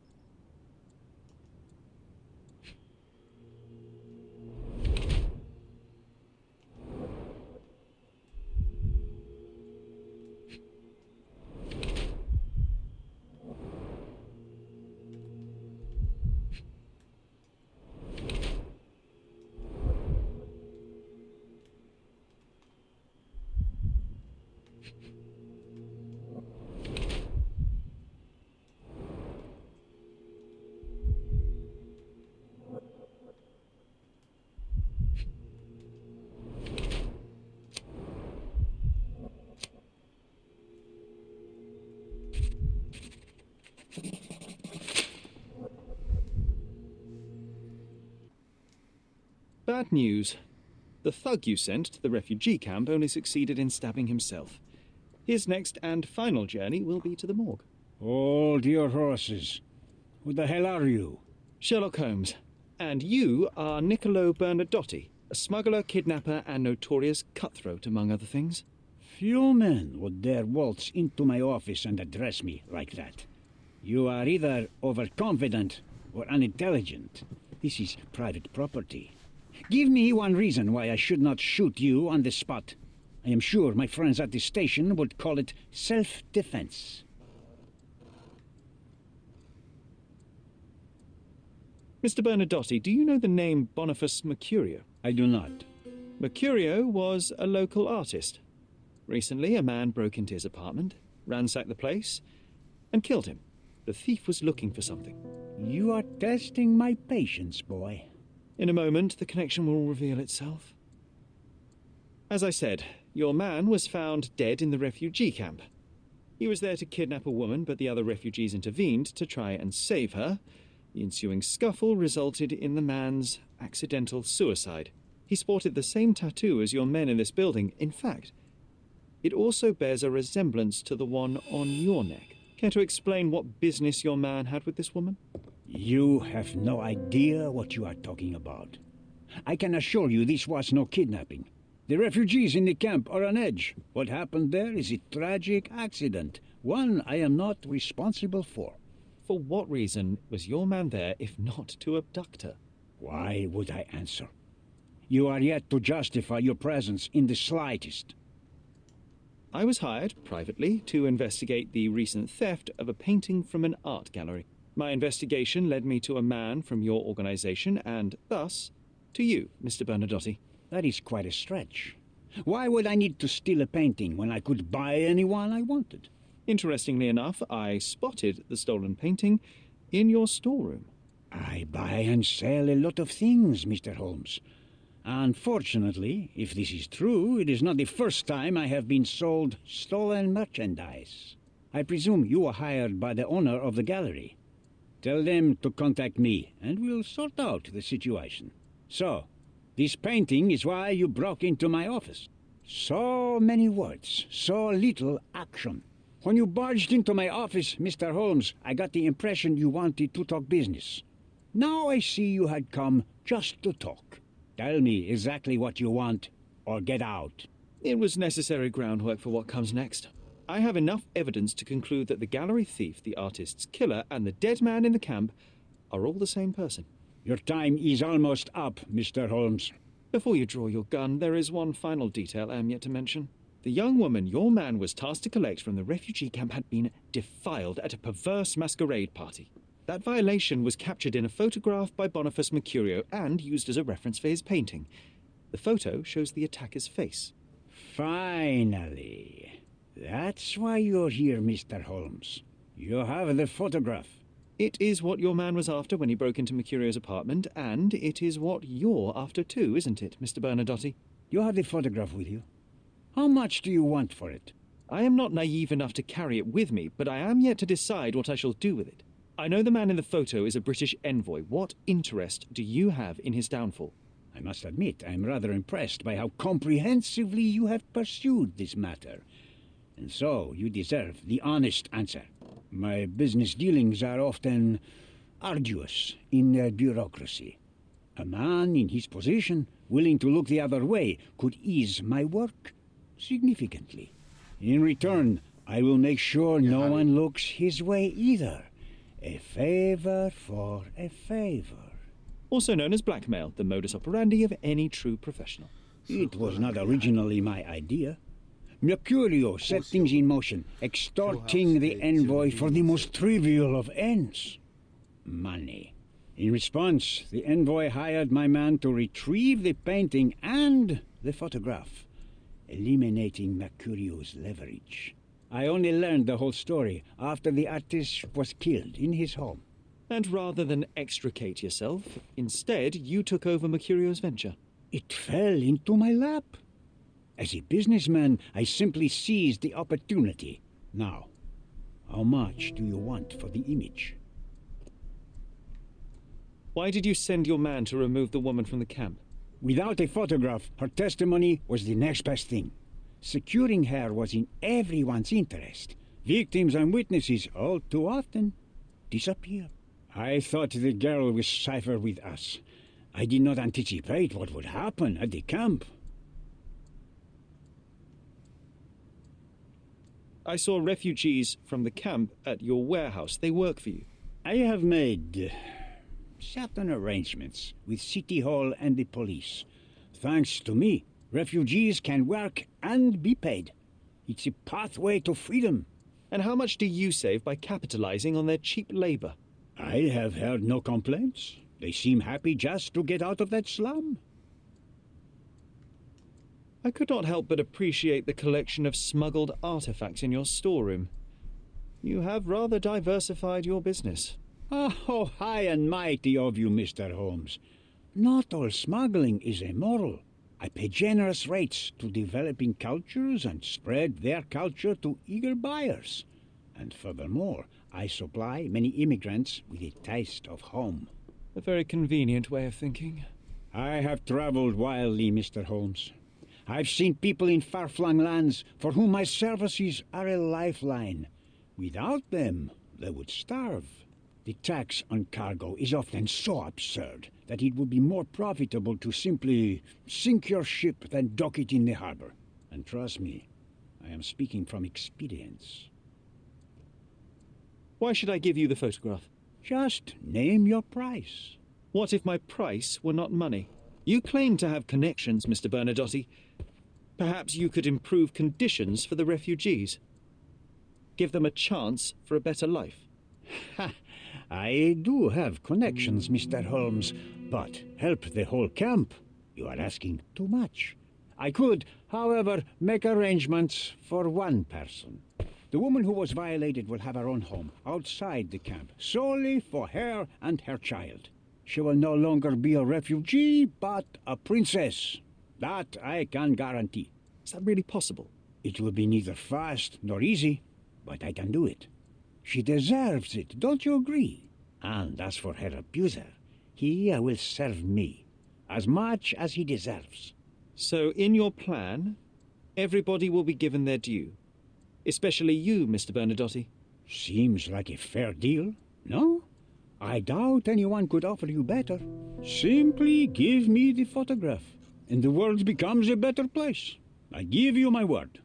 Bad news. The thug you sent to the refugee camp only succeeded in stabbing himself. His next and final journey will be to the morgue. Hold your horses. Who the hell are you? Sherlock Holmes. And you are Niccolo Bernadotti, a smuggler, kidnapper, and notorious cutthroat, among other things. Few men would dare waltz into my office and address me like that. You are either overconfident or unintelligent. This is private property. Give me one reason why I should not shoot you on the spot. I am sure my friends at the station would call it self-defense. Mr. Bernadotti, do you know the name Boniface Mercurio? I do not. Mercurio was a local artist. Recently, a man broke into his apartment, ransacked the place, and killed him. The thief was looking for something. You are testing my patience, boy. In a moment, the connection will reveal itself. As I said, your man was found dead in the refugee camp. He was there to kidnap a woman, but the other refugees intervened to try and save her. The ensuing scuffle resulted in the man's accidental suicide. He sported the same tattoo as your men in this building. In fact, it also bears a resemblance to the one on your neck. Care to explain what business your man had with this woman? You have no idea what you are talking about. I can assure you this was no kidnapping. The refugees in the camp are on edge. What happened there is a tragic accident, one I am not responsible for. For what reason was your man there if not to abduct her? Why would I answer? You are yet to justify your presence in the slightest. I was hired, privately, to investigate the recent theft of a painting from an art gallery. My investigation led me to a man from your organization, and thus, to you, Mr. Bernadotti. That is quite a stretch. Why would I need to steal a painting when I could buy anyone I wanted? Interestingly enough, I spotted the stolen painting in your storeroom. I buy and sell a lot of things, Mr. Holmes. Unfortunately, if this is true, it is not the first time I have been sold stolen merchandise. I presume you were hired by the owner of the gallery. Tell them to contact me, and we'll sort out the situation. So, this painting is why you broke into my office. So many words, so little action. When you barged into my office, Mr. Holmes, I got the impression you wanted to talk business. Now I see you had come just to talk. Tell me exactly what you want, or get out. It was necessary groundwork for what comes next. I have enough evidence to conclude that the gallery thief, the artist's killer, and the dead man in the camp are all the same person. Your time is almost up, Mr. Holmes. Before you draw your gun, there is one final detail I am yet to mention. The young woman your man was tasked to collect from the refugee camp had been defiled at a perverse masquerade party. That violation was captured in a photograph by Boniface Mercurio and used as a reference for his painting. The photo shows the attacker's face. Finally. That's why you're here, Mr. Holmes. You have the photograph. It is what your man was after when he broke into Mercurio's apartment, and it is what you're after too, isn't it, Mr. Bernadotti? You have the photograph with you. How much do you want for it? I am not naive enough to carry it with me, but I am yet to decide what I shall do with it. I know the man in the photo is a British envoy. What interest do you have in his downfall? I must admit, I am rather impressed by how comprehensively you have pursued this matter. And so, you deserve the honest answer. My business dealings are often arduous in their bureaucracy. A man in his position, willing to look the other way, could ease my work significantly. In return, I will make sure no one looks his way either. A favor for a favor. Also known as blackmail, the modus operandi of any true professional. It was not originally my idea. Mercurio set things in motion, extorting the envoy for the most trivial of ends. Money. In response, the envoy hired my man to retrieve the painting and the photograph, eliminating Mercurio's leverage. I only learned the whole story after the artist was killed in his home. And rather than extricate yourself, instead you took over Mercurio's venture. It fell into my lap. As a businessman, I simply seized the opportunity. Now, how much do you want for the image? Why did you send your man to remove the woman from the camp? Without a photograph, her testimony was the next best thing. Securing her was in everyone's interest. Victims and witnesses all too often disappear. I thought the girl was safer with us. I did not anticipate what would happen at the camp. I saw refugees from the camp at your warehouse. They work for you. I have made certain arrangements with City Hall and the police. Thanks to me, refugees can work and be paid. It's a pathway to freedom. And how much do you save by capitalizing on their cheap labor? I have heard no complaints. They seem happy just to get out of that slum. I could not help but appreciate the collection of smuggled artifacts in your storeroom. You have rather diversified your business. Oh, high and mighty of you, Mr. Holmes. Not all smuggling is immoral. I pay generous rates to developing cultures and spread their culture to eager buyers. And furthermore, I supply many immigrants with a taste of home. A very convenient way of thinking. I have traveled wildly, Mr. Holmes. I've seen people in far-flung lands for whom my services are a lifeline. Without them, they would starve. The tax on cargo is often so absurd that it would be more profitable to simply sink your ship than dock it in the harbor. And trust me, I am speaking from experience. Why should I give you the photograph? Just name your price. What if my price were not money? You claim to have connections, Mr. Bernadotte. Perhaps you could improve conditions for the refugees. Give them a chance for a better life. Ha! I do have connections, Mr. Holmes, but help the whole camp? You are asking too much. I could, however, make arrangements for one person. The woman who was violated will have her own home outside the camp, solely for her and her child. She will no longer be a refugee, but a princess. That I can guarantee. Is that really possible? It will be neither fast nor easy, but I can do it. She deserves it, don't you agree? And as for her abuser, he will serve me, as much as he deserves. So in your plan, everybody will be given their due. Especially you, Mr. Bernadotte. Seems like a fair deal, no? I doubt anyone could offer you better. Simply give me the photograph, and the world becomes a better place. I give you my word.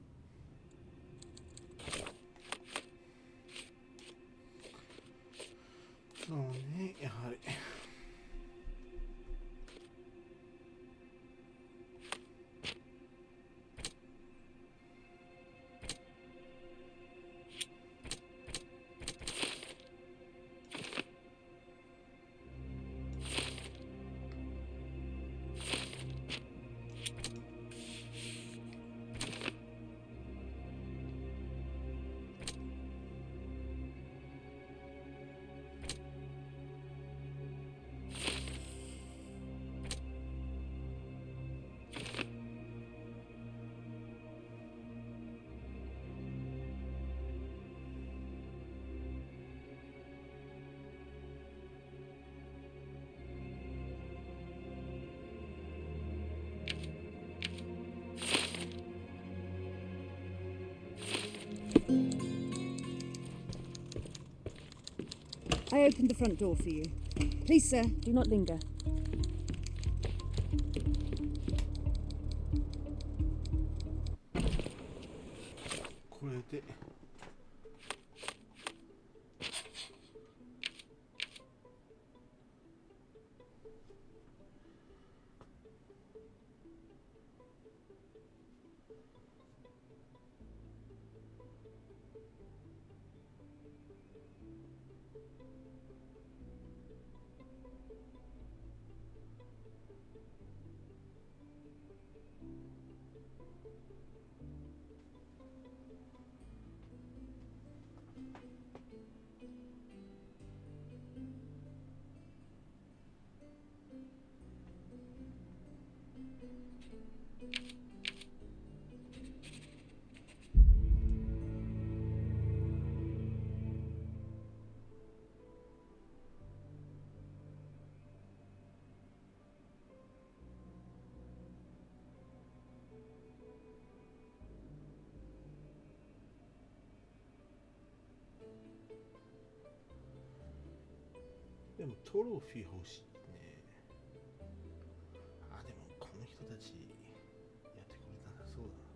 I opened the front door for you. Please, sir, do not linger. これででもトロフィー欲しいね。あ、でもこの人たちやってくれたらそうだ。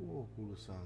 ウォーホルさんの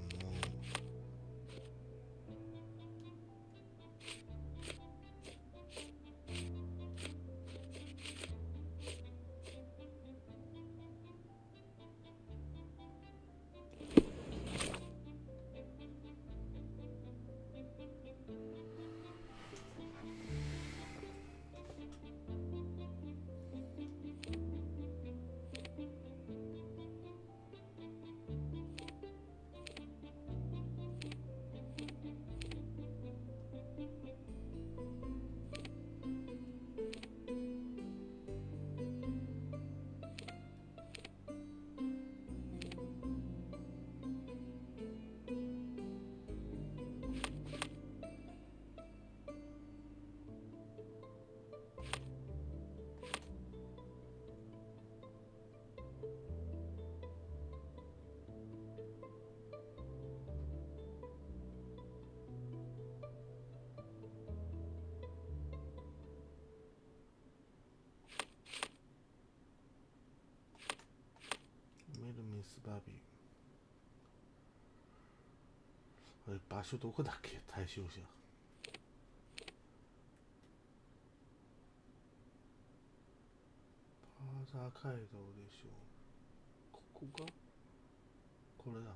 これ場所どこだっけ？対象者。パーザー街道でしょう。ここがこれだ。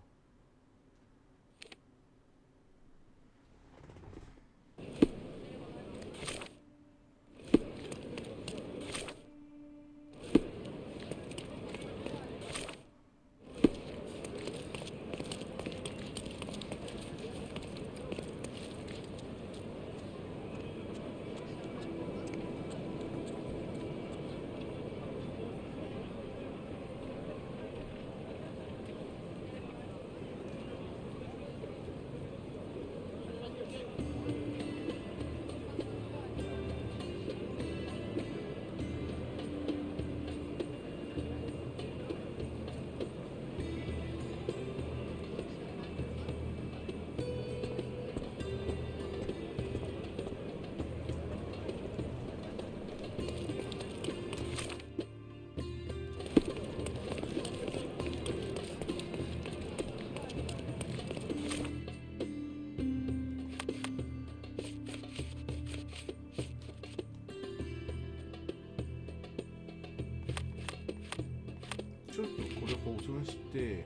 ちょっとこれ保存して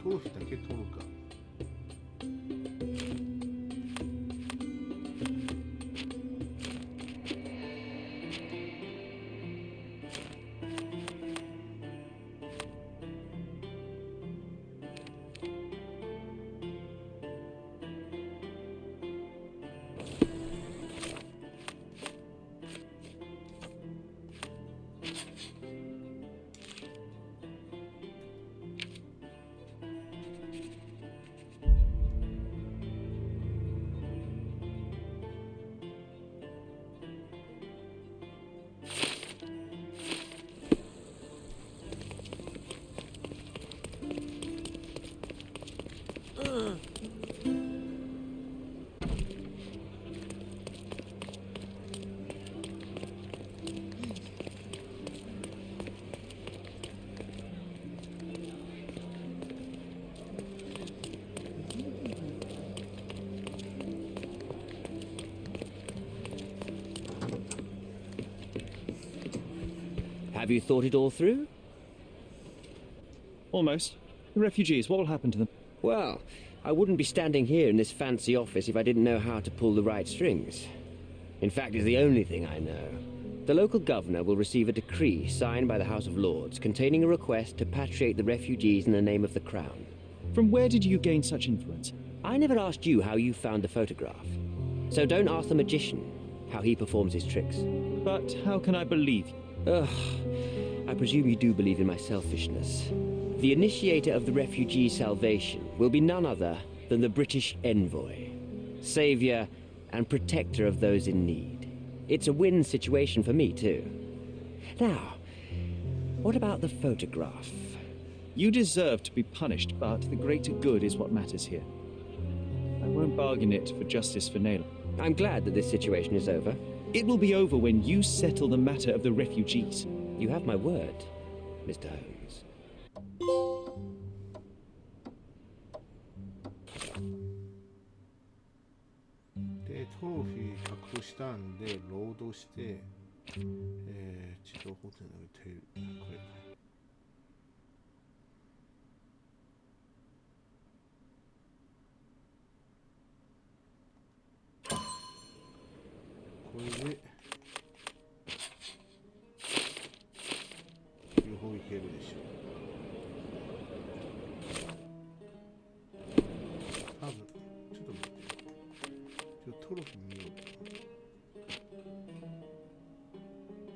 頭皮だけ取るか。Have you thought it all through? Almost. The refugees, what will happen to them? Well, I wouldn't be standing here in this fancy office if I didn't know how to pull the right strings. In fact, it's the only thing I know. The local governor will receive a decree signed by the House of Lords containing a request to patriate the refugees in the name of the Crown. From where did you gain such influence? I never asked you how you found the photograph. So don't ask the magician how he performs his tricks. But how can I believe you? Ugh, I presume you do believe in my selfishness. The initiator of the refugee salvation will be none other than the British envoy, savior and protector of those in need. It's a win situation for me, too. Now, what about the photograph? You deserve to be punished, but the greater good is what matters here. I won't bargain it for justice for Naylor. I'm glad that this situation is over. It will be over when you settle the matter of the refugees. You have my word, Mr. Holmes. で、頭皮隠したんで、ロードして、自動保全のテール、これか。これで両方いけるでしょう。多分ちょっと待って、ちょっとトロフィー見ようか。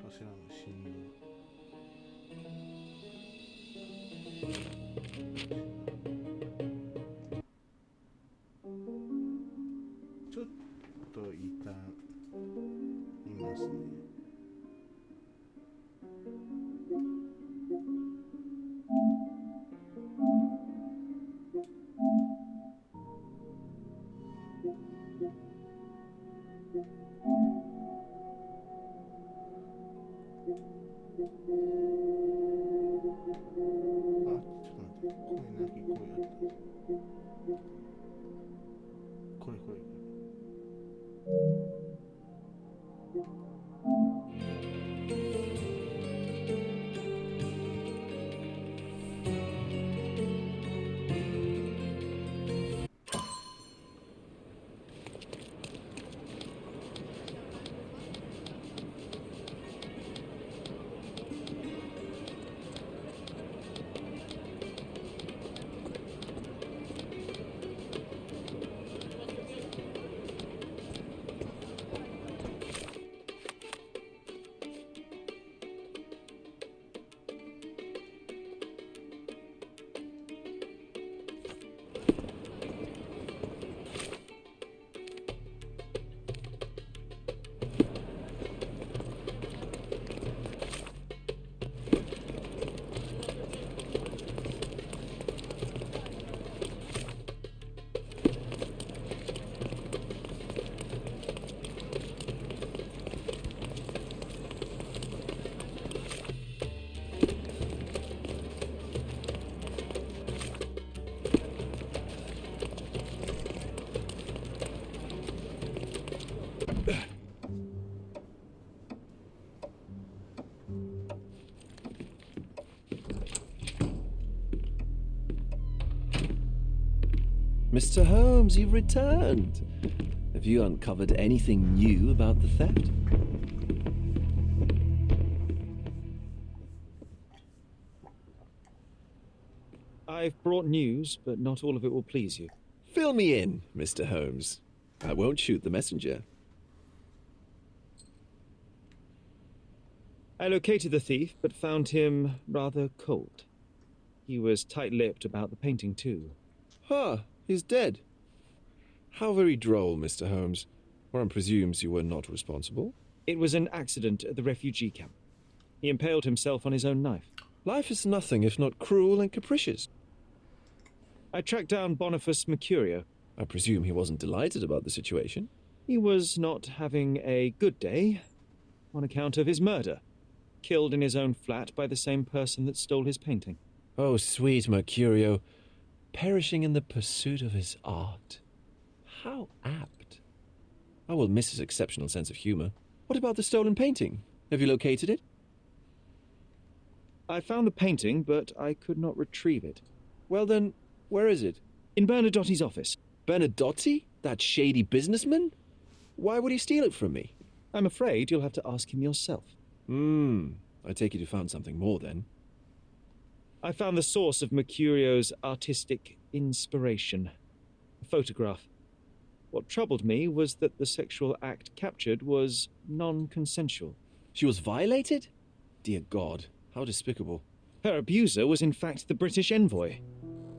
柱の侵入。ちょっと一旦いますね。あ、ちょっと待って、声なき声あった。Mr. Holmes, you've returned. Have you uncovered anything new about the theft? I've brought news, but not all of it will please you. Fill me in, Mr. Holmes. I won't shoot the messenger. I located the thief, but found him rather cold. He was tight-lipped about the painting, too. Huh, he's dead. How very droll, Mr. Holmes. One presumes you were not responsible. It was an accident at the refugee camp. He impaled himself on his own knife. Life is nothing if not cruel and capricious. I tracked down Boniface Mercurio. I presume he wasn't delighted about the situation. He was not having a good day on account of his murder. Killed in his own flat by the same person that stole his painting. Oh, sweet Mercurio. Perishing in the pursuit of his art. How apt. I will miss his exceptional sense of humor. What about the stolen painting? Have you located it? I found the painting, but I could not retrieve it. Well then, where is it? In Bernadotti's office. Bernadotti? That shady businessman? Why would he steal it from me? I'm afraid you'll have to ask him yourself. I take it you found something more then. I found the source of Mercurio's artistic inspiration. A photograph. What troubled me was that the sexual act captured was non-consensual. She was violated? Dear God, how despicable. Her abuser was in fact the British envoy.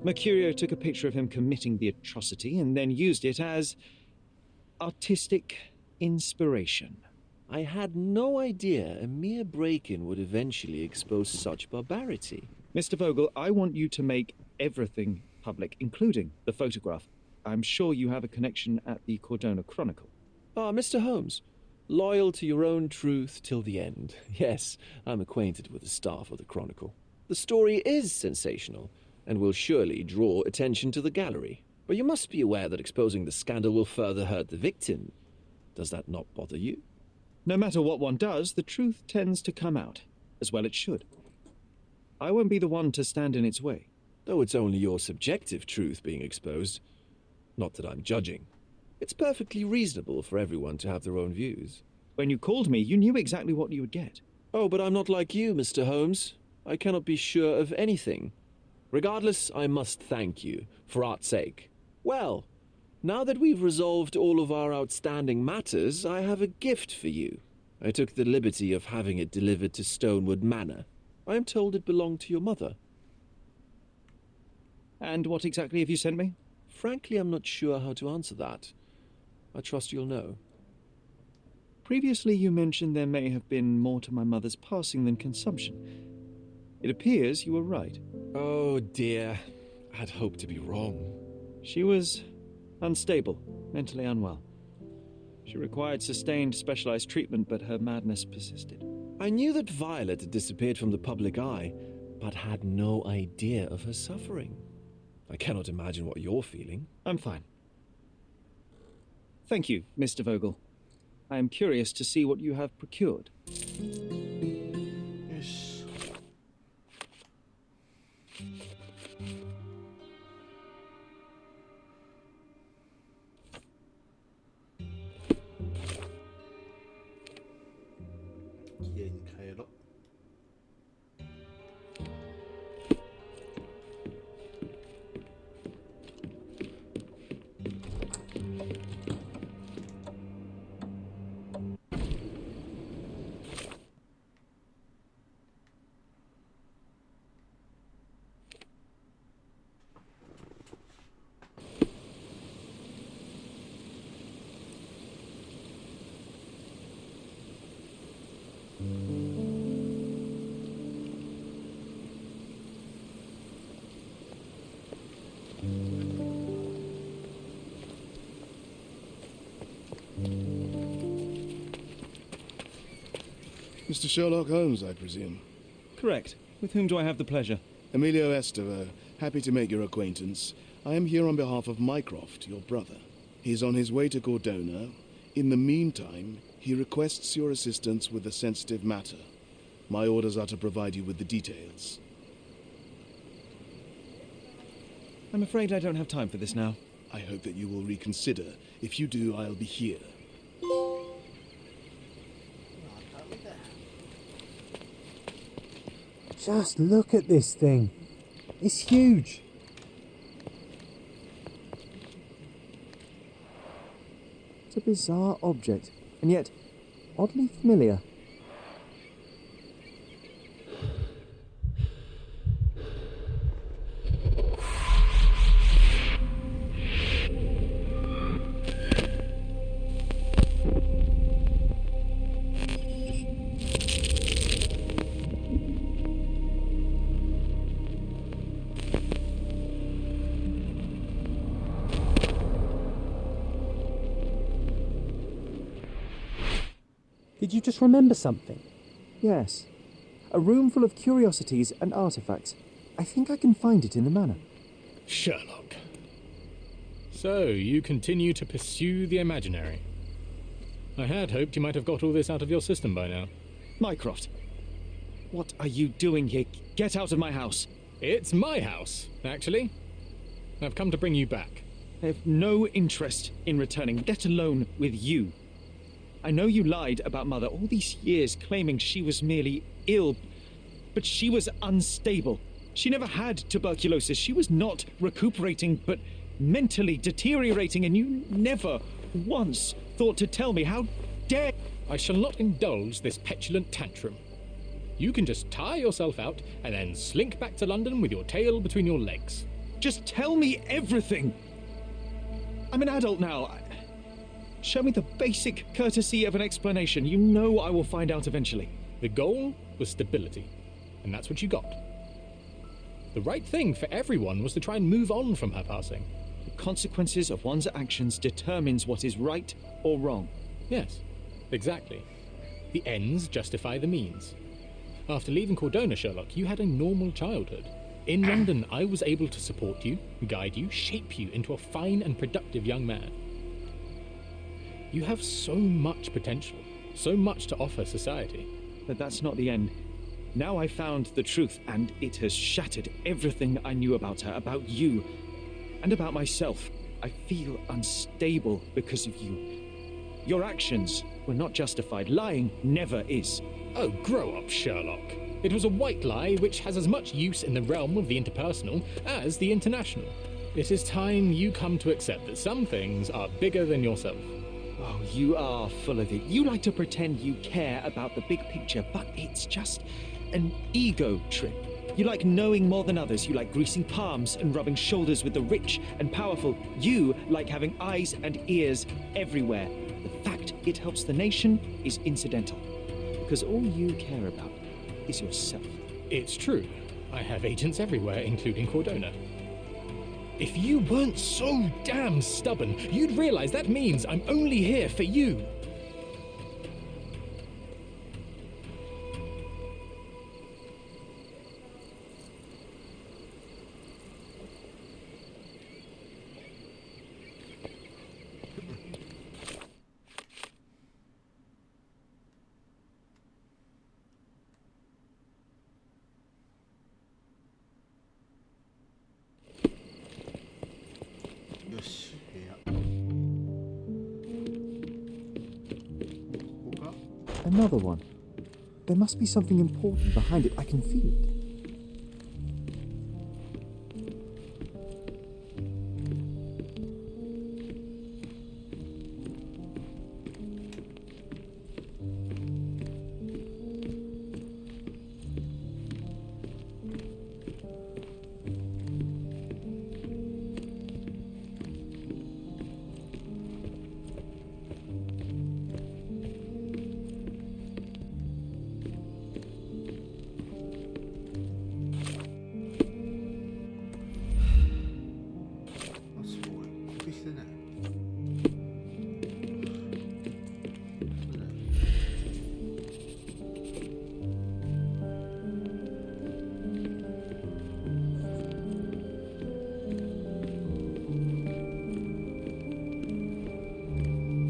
Mercurio took a picture of him committing the atrocity and then used it as artistic inspiration. I had no idea a mere break-in would eventually expose such barbarity. Mr. Vogel, I want you to make everything public, including the photograph. I'm sure you have a connection at the Cordona Chronicle. Ah, Mr. Holmes. Loyal to your own truth till the end. Yes, I'm acquainted with the staff of the Chronicle. The story is sensational, and will surely draw attention to the gallery. But you must be aware that exposing the scandal will further hurt the victim. Does that not bother you? No matter what one does, the truth tends to come out, as well it should. I won't be the one to stand in its way. Though it's only your subjective truth being exposed. Not that I'm judging. It's perfectly reasonable for everyone to have their own views. When you called me, you knew exactly what you would get. Oh, but I'm not like you, Mr. Holmes. I cannot be sure of anything. Regardless, I must thank you, for art's sake. Well, now that we've resolved all of our outstanding matters, I have a gift for you. I took the liberty of having it delivered to Stonewood Manor. I am told it belonged to your mother. And what exactly have you sent me? Frankly, I'm not sure how to answer that. I trust you'll know. Previously, you mentioned there may have been more to my mother's passing than consumption. It appears you were right. Oh, dear. I'd hoped to be wrong. She was unstable, mentally unwell. She required sustained specialized treatment, but her madness persisted. I knew that Violet had disappeared from the public eye, but had no idea of her suffering. I cannot imagine what you're feeling. I'm fine. Thank you, Mr. Vogel. I am curious to see what you have procured. Yes. Mr. Sherlock Holmes, I presume? Correct. With whom do I have the pleasure? Emilio Estevaux. Happy to make your acquaintance. I am here on behalf of Mycroft, your brother. He's on his way to Cordona. In the meantime, he requests your assistance with a sensitive matter. My orders are to provide you with the details. I'm afraid I don't have time for this now. I hope that you will reconsider. If you do, I'll be here. Just look at this thing. It's huge. It's a bizarre object, and yet oddly familiar. Did you just remember something? Yes. A room full of curiosities and artifacts. I think I can find it in the manor. Sherlock. So, you continue to pursue the imaginary. I had hoped you might have got all this out of your system by now. Mycroft, what are you doing here? Get out of my house. It's my house, actually. I've come to bring you back. I have no interest in returning, let alone with you. I know you lied about Mother all these years, claiming she was merely ill, but she was unstable. She never had tuberculosis. She was not recuperating, but mentally deteriorating, and you never once thought to tell me. How dare... I shall not indulge this petulant tantrum. You can just tire yourself out and then slink back to London with your tail between your legs. Just tell me everything! I'm an adult now. Show me the basic courtesy of an explanation. You know I will find out eventually. The goal was stability, and that's what you got. The right thing for everyone was to try and move on from her passing. The consequences of one's actions determines what is right or wrong. Yes, exactly. The ends justify the means. After leaving Cordona, Sherlock, you had a normal childhood. In London, I was able to support you, guide you, shape you into a fine and productive young man. You have so much potential, so much to offer society. But that's not the end. Now I found the truth, and it has shattered everything I knew about her, about you, and about myself. I feel unstable because of you. Your actions were not justified. Lying never is. Oh, grow up, Sherlock. It was a white lie which has as much use in the realm of the interpersonal as the international. It is time you come to accept that some things are bigger than yourself. Oh, you are full of it. You like to pretend you care about the big picture, but it's just an ego trip. You like knowing more than others. You like greasing palms and rubbing shoulders with the rich and powerful. You like having eyes and ears everywhere. The fact it helps the nation is incidental, because all you care about is yourself. It's true. I have agents everywhere, including Cordona. If you weren't so damn stubborn, you'd realize that means I'm only here for you. Another one. There must be something important behind it. I can feel it.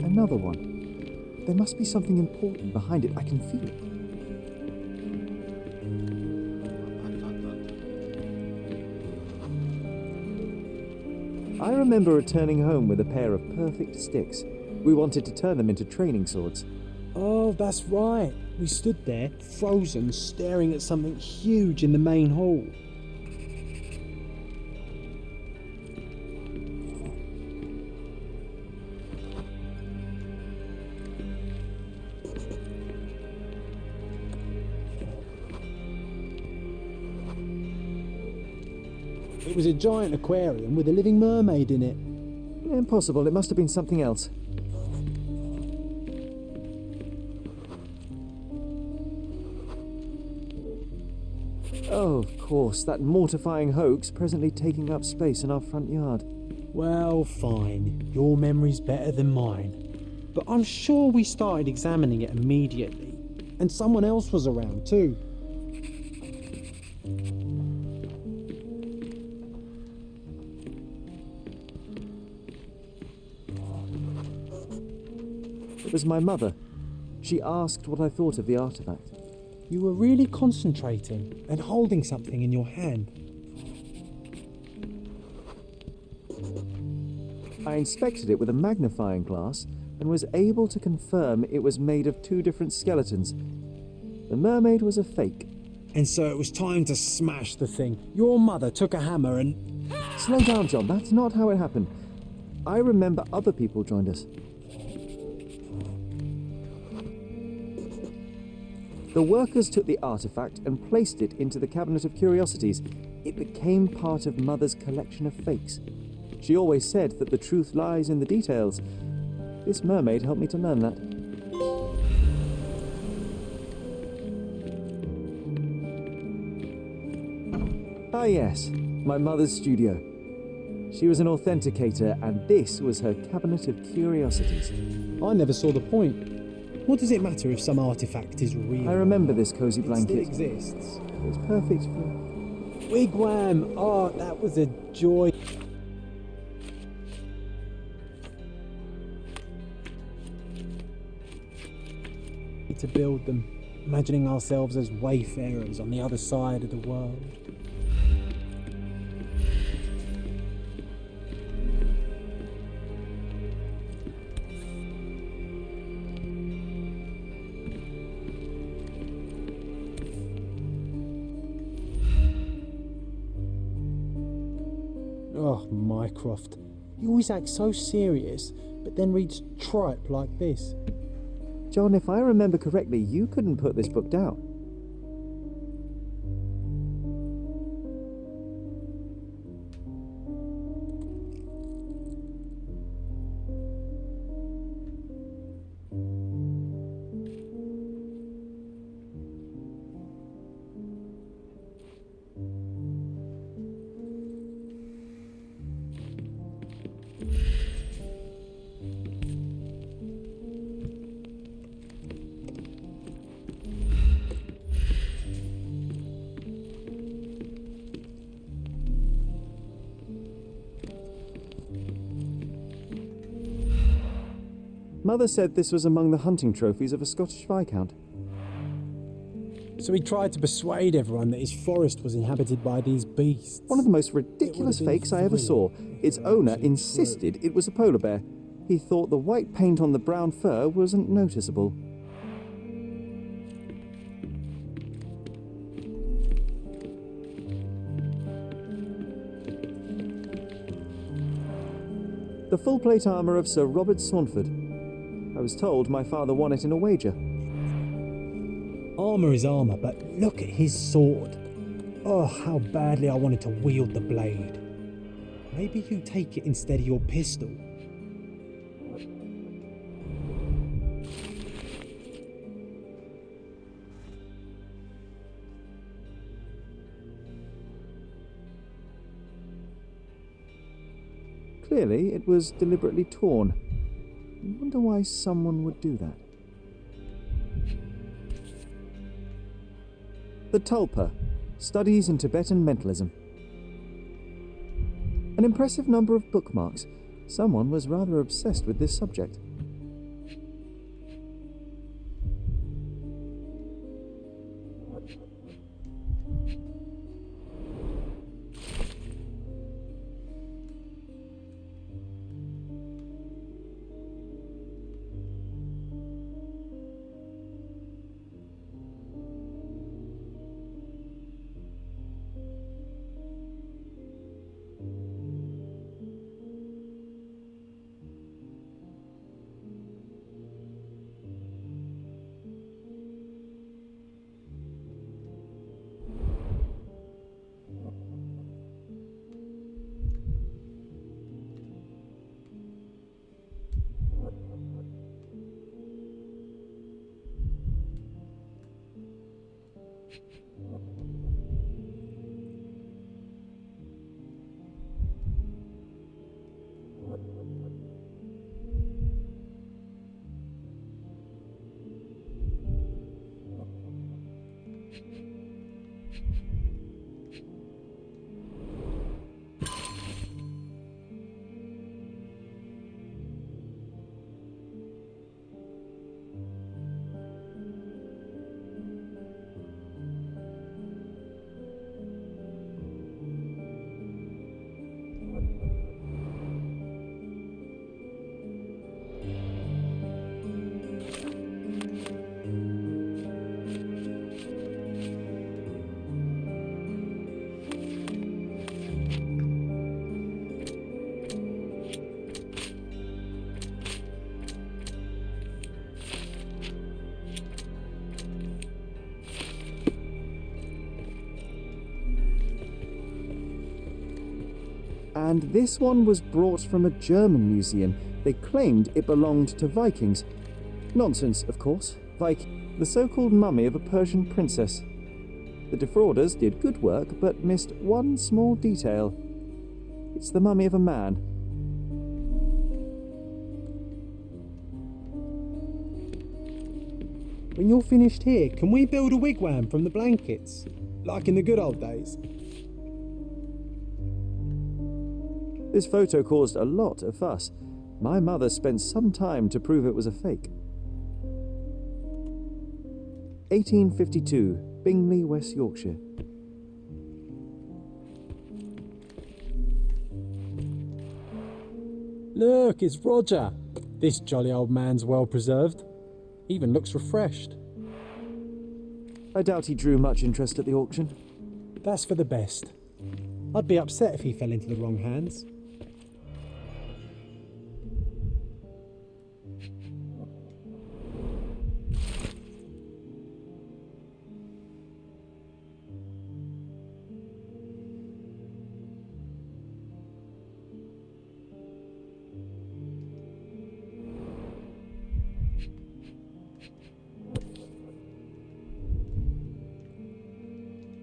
Another one. There must be something important behind it. I can feel it. I remember returning home with a pair of perfect sticks. We wanted to turn them into training swords. Oh, that's right. We stood there, frozen, staring at something huge in the main hall. It was a giant aquarium with a living mermaid in it. Impossible. It must have been something else. Oh, of course, that mortifying hoax presently taking up space in our front yard. Well, fine. Your memory's better than mine. But I'm sure we started examining it immediately. And someone else was around too. It was my mother. She asked what I thought of the artifact. You were really concentrating and holding something in your hand. I inspected it with a magnifying glass and was able to confirm it was made of two different skeletons. The mermaid was a fake. And so it was time to smash the thing. Your mother took a hammer and... Slow down, John. That's not how it happened. I remember other people joined us. The workers took the artifact and placed it into the cabinet of curiosities. It became part of Mother's collection of fakes. She always said that the truth lies in the details. This mermaid helped me to learn that. Ah yes, my mother's studio. She was an authenticator and this was her cabinet of curiosities. I never saw the point. What does it matter if some artifact is real? I remember this cozy blanket. It still exists. It was perfect for... Wigwam! Oh, that was a joy. To build them, imagining ourselves as wayfarers on the other side of the world. Oh, Mycroft. You always act so serious, but then reads tripe like this. John, if I remember correctly, you couldn't put this book down. Mother said this was among the hunting trophies of a Scottish Viscount. So he tried to persuade everyone that his forest was inhabited by these beasts. One of the most ridiculous fakes I ever saw. Its owner insisted it was a polar bear. He thought the white paint on the brown fur wasn't noticeable. The full plate armour of Sir Robert Saunford. I was told my father won it in a wager. Armour is armour, but look at his sword. Oh, how badly I wanted to wield the blade. Maybe you take it instead of your pistol. Clearly, it was deliberately torn. I wonder why someone would do that. The Tulpa, Studies in Tibetan Mentalism. An impressive number of bookmarks. Someone was rather obsessed with this subject. And this one was brought from a German museum. They claimed it belonged to Vikings. Nonsense, of course. The so-called mummy of a Persian princess. The defrauders did good work, but missed one small detail. It's the mummy of a man. When you're finished here, can we build a wigwam from the blankets? Like in the good old days? This photo caused a lot of fuss. My mother spent some time to prove it was a fake. 1852, Bingley, West Yorkshire. Look, it's Roger. This jolly old man's well preserved. Even looks refreshed. I doubt he drew much interest at the auction. That's for the best. I'd be upset if he fell into the wrong hands.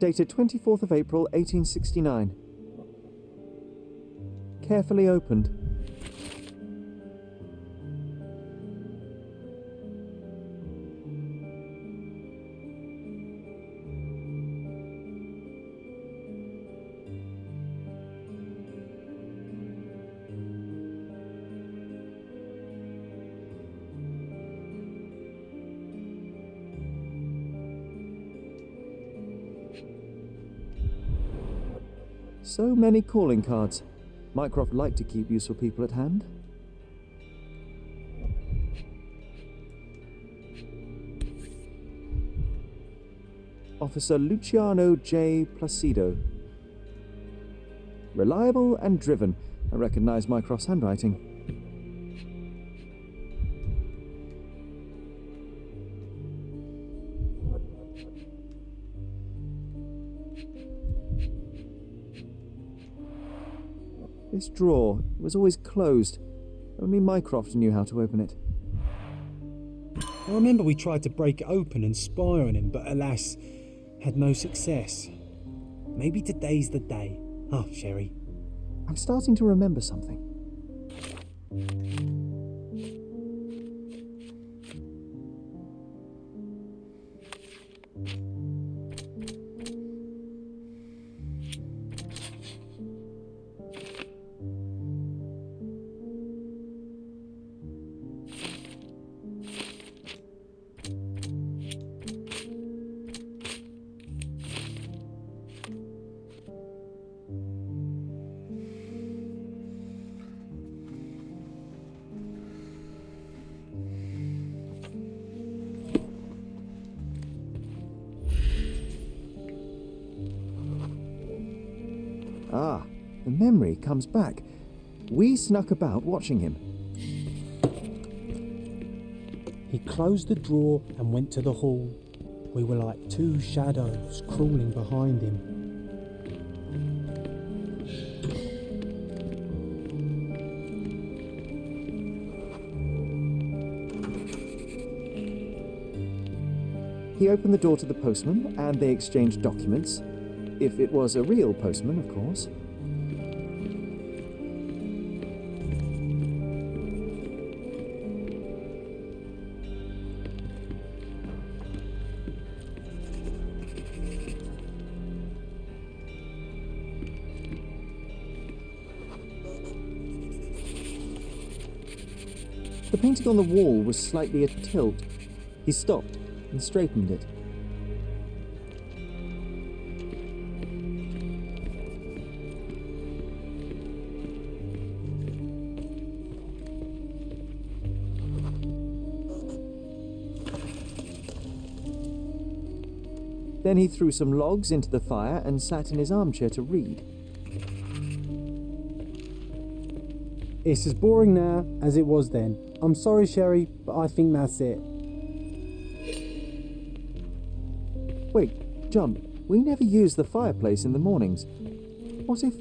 Dated 24th of April 1869. Carefully opened. So many calling cards. Mycroft liked to keep useful people at hand. Officer Luciano J. Placido. Reliable and driven. I recognise Mycroft's handwriting. This drawer was always closed. Only Mycroft knew how to open it. I remember we tried to break it open and spy on him, but alas, had no success. Maybe today's the day. Oh, Sherry. I'm starting to remember something. Ah, the memory comes back. We snuck about watching him. He closed the drawer and went to the hall. We were like two shadows crawling behind him. He opened the door to the postman, and they exchanged documents. If it was a real postman, of course. The painting on the wall was slightly atilt. He stopped and straightened it. Then he threw some logs into the fire and sat in his armchair to read. It's as boring now as it was then. I'm sorry, Sherry, but I think that's it. Wait, John, we never use the fireplace in the mornings. What if...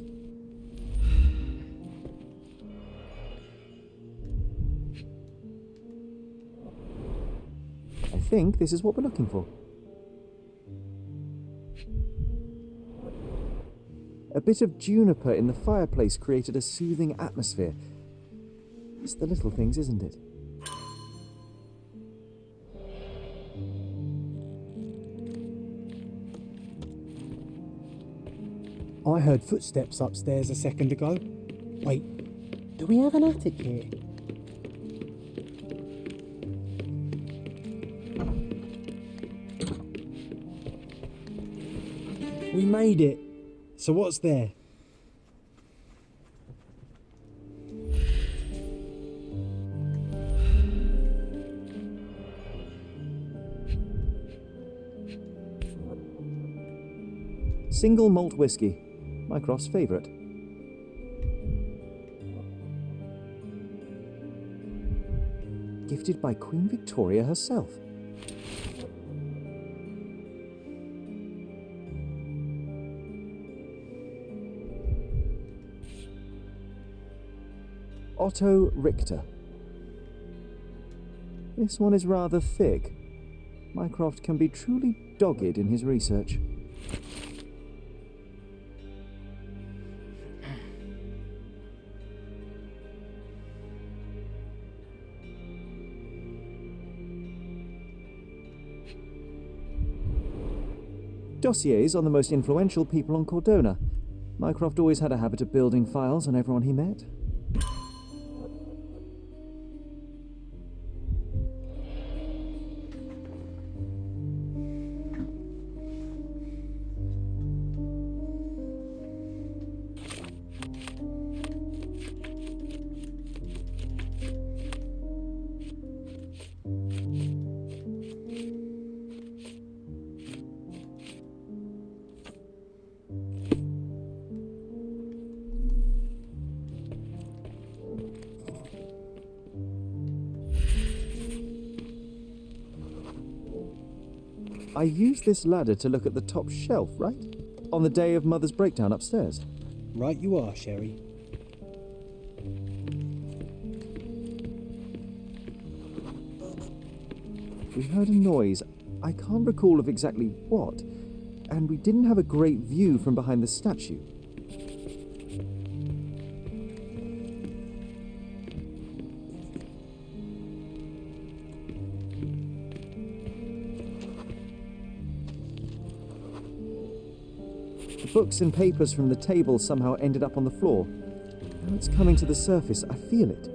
I think this is what we're looking for. A bit of juniper in the fireplace created a soothing atmosphere. It's the little things, isn't it? I heard footsteps upstairs a second ago. Wait, do we have an attic here? We made it. So what's there? Single malt whiskey, Mycroft's favourite. Gifted by Queen Victoria herself. Otto Richter. This one is rather thick. Mycroft can be truly dogged in his research. Dossiers on the most influential people on Cordona. Mycroft always had a habit of building files on everyone he met. I used this ladder to look at the top shelf, right? On the day of Mother's breakdown upstairs. Right you are, Sherry. We heard a noise. I can't recall of exactly what, and we didn't have a great view from behind the statue. The books and papers from the table somehow ended up on the floor. Now it's coming to the surface. I feel it.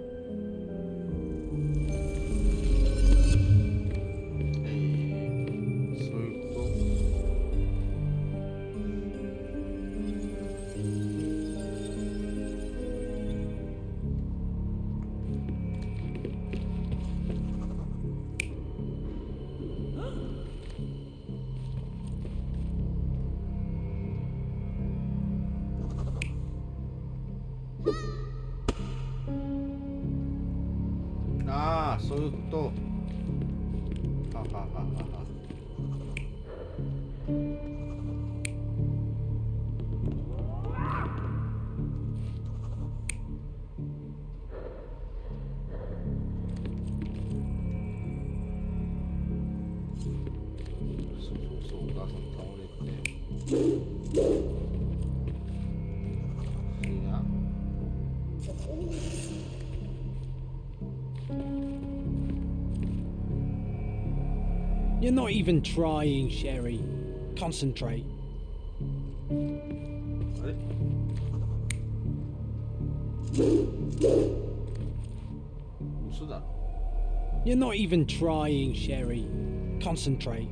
Ah, そういうこと。ははははは。そうそうそう、お母さん倒れて。いや。You're not even trying, Sherry. Concentrate. You're not even trying, Sherry. Concentrate.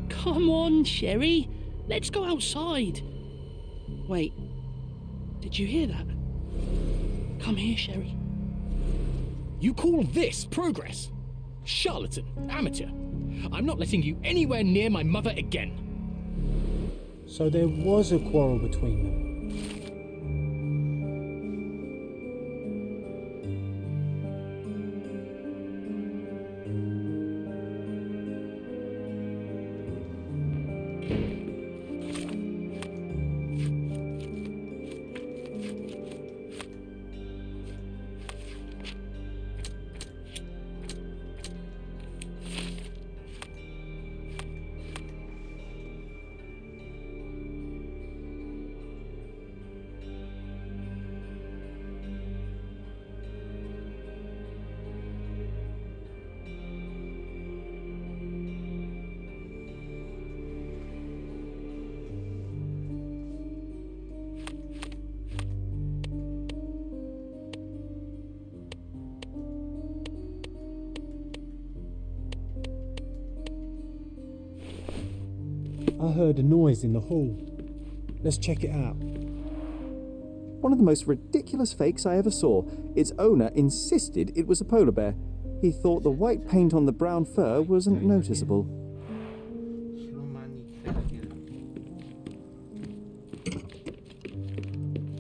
Come on, Sherry. Let's go outside. Wait. Did you hear that? Come here, Sherry. You call this progress? Charlatan, amateur. I'm not letting you anywhere near my mother again. So there was a quarrel between them. I heard a noise in the hall. Let's check it out. One of the most ridiculous fakes I ever saw. Its owner insisted it was a polar bear. He thought the white paint on the brown fur wasn't noticeable.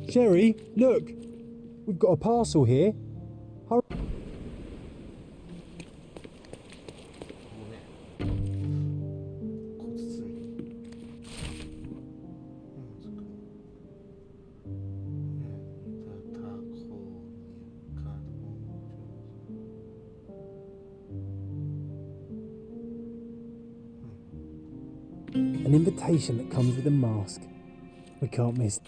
Sherry, look! We've got a parcel here. Hurry. An invitation that comes with a mask. We can't miss.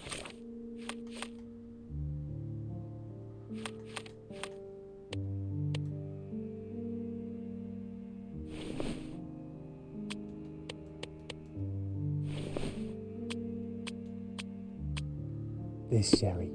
This, Sherry.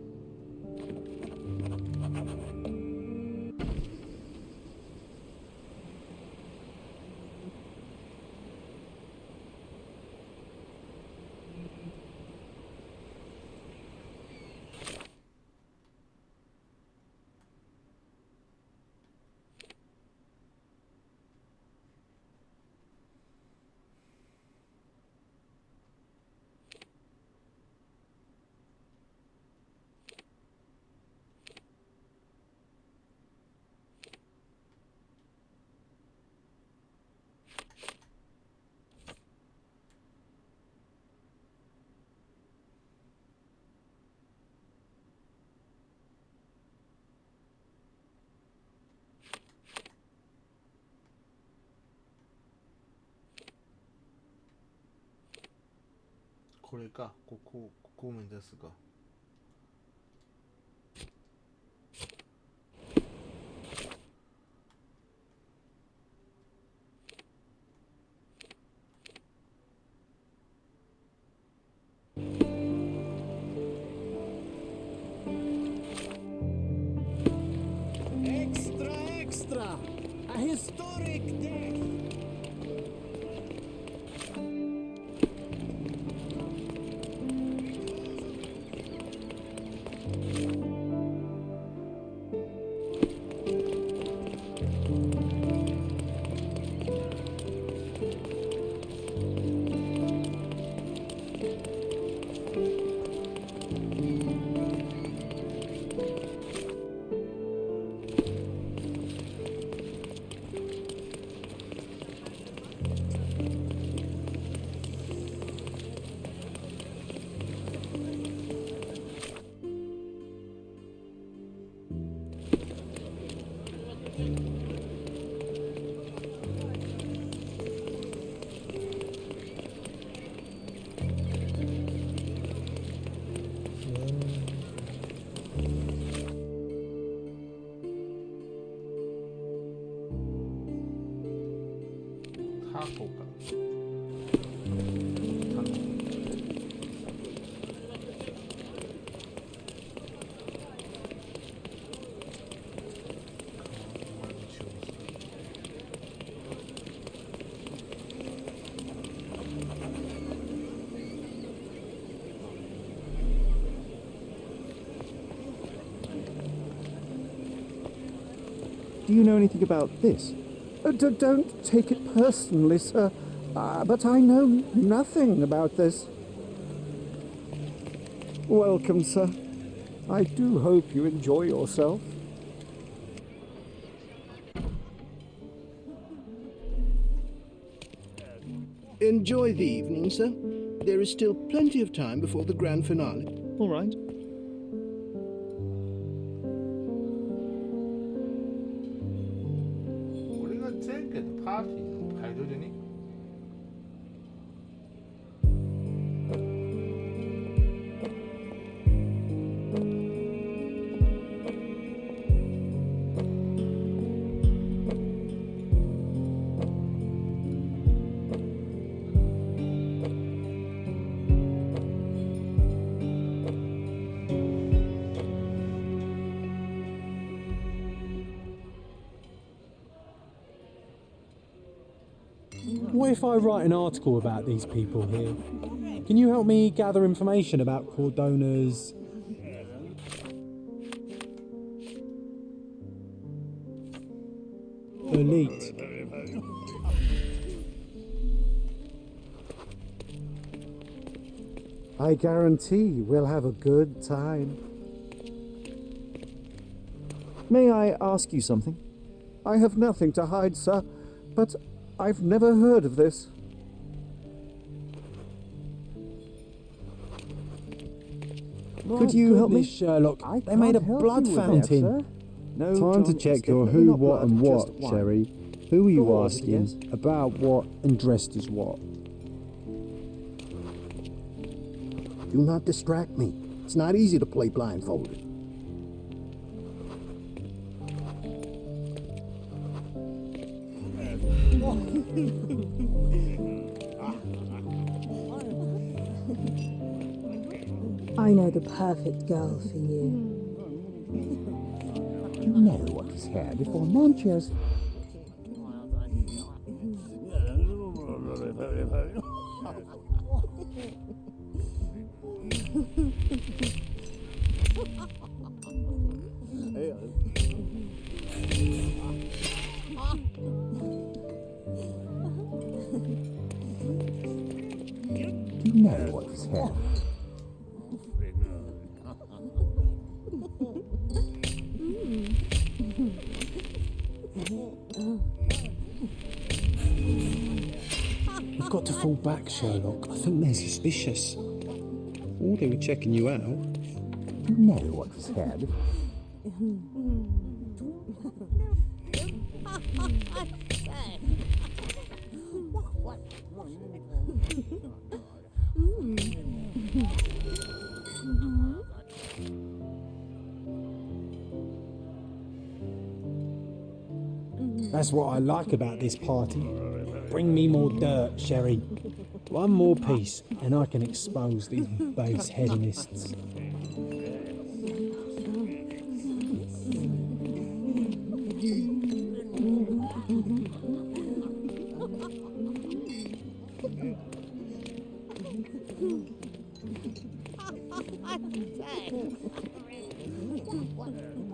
これか、ここを目指すか。Extra, extra! A historic day! Do you know anything about this? Don't take it personally, sir, but I know nothing about this. Welcome, sir. I do hope you enjoy yourself. Enjoy the evening, sir. There is still plenty of time before the grand finale. All right. What if I write an article about these people here? Can you help me gather information about Cordona's elite? I guarantee we'll have a good time. May I ask you something? I have nothing to hide, sir, but I've never heard of this. Could you help me? Sherlock? I They made a can't help blood you with that, fountain. sir. No, Time to John, check it's your definitely who, not what, and blood, what, just wine. Sherry. Who are you What was it asking again? about what and dressed as what? Do not distract me. It's not easy to play blindfolded. I know the perfect girl for you. You know what is here before lunches. You know what is here. You've got to fall back, Sherlock. I think they're suspicious. Oh, they were checking you out. You know what is here. That's what I like about this party. Bring me more dirt, Sherry. One more piece, and I can expose these base hedonists.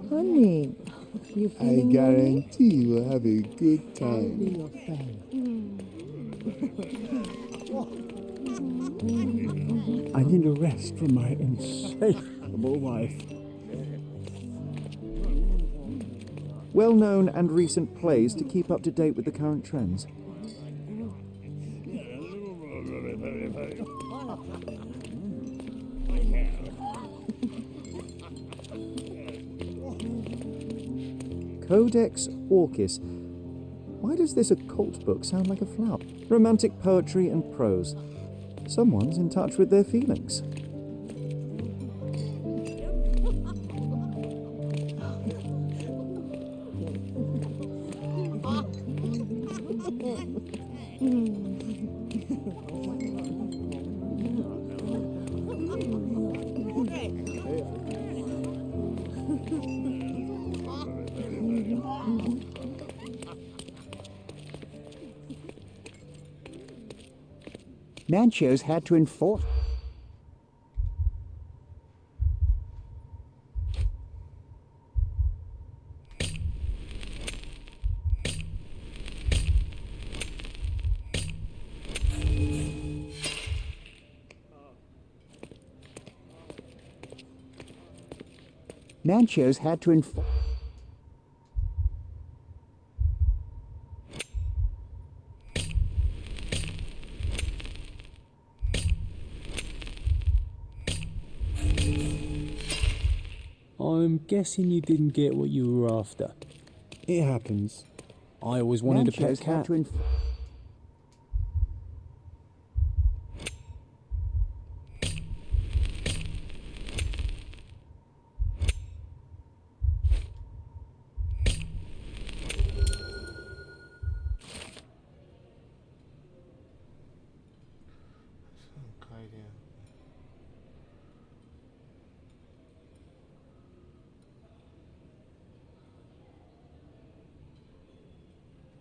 Honey, you I feeling guarantee we'll have a good time. I need a rest from my insatiable wife. Well-known and recent plays to keep up to date with the current trends. Codex Orchis. Why does this occult book sound like a flower? Romantic poetry and prose. Someone's in touch with their feelings. Manchos had to enforce. Manchos had to enforce. I'm guessing you didn't get what you were after. It happens. I always wanted a pet cat.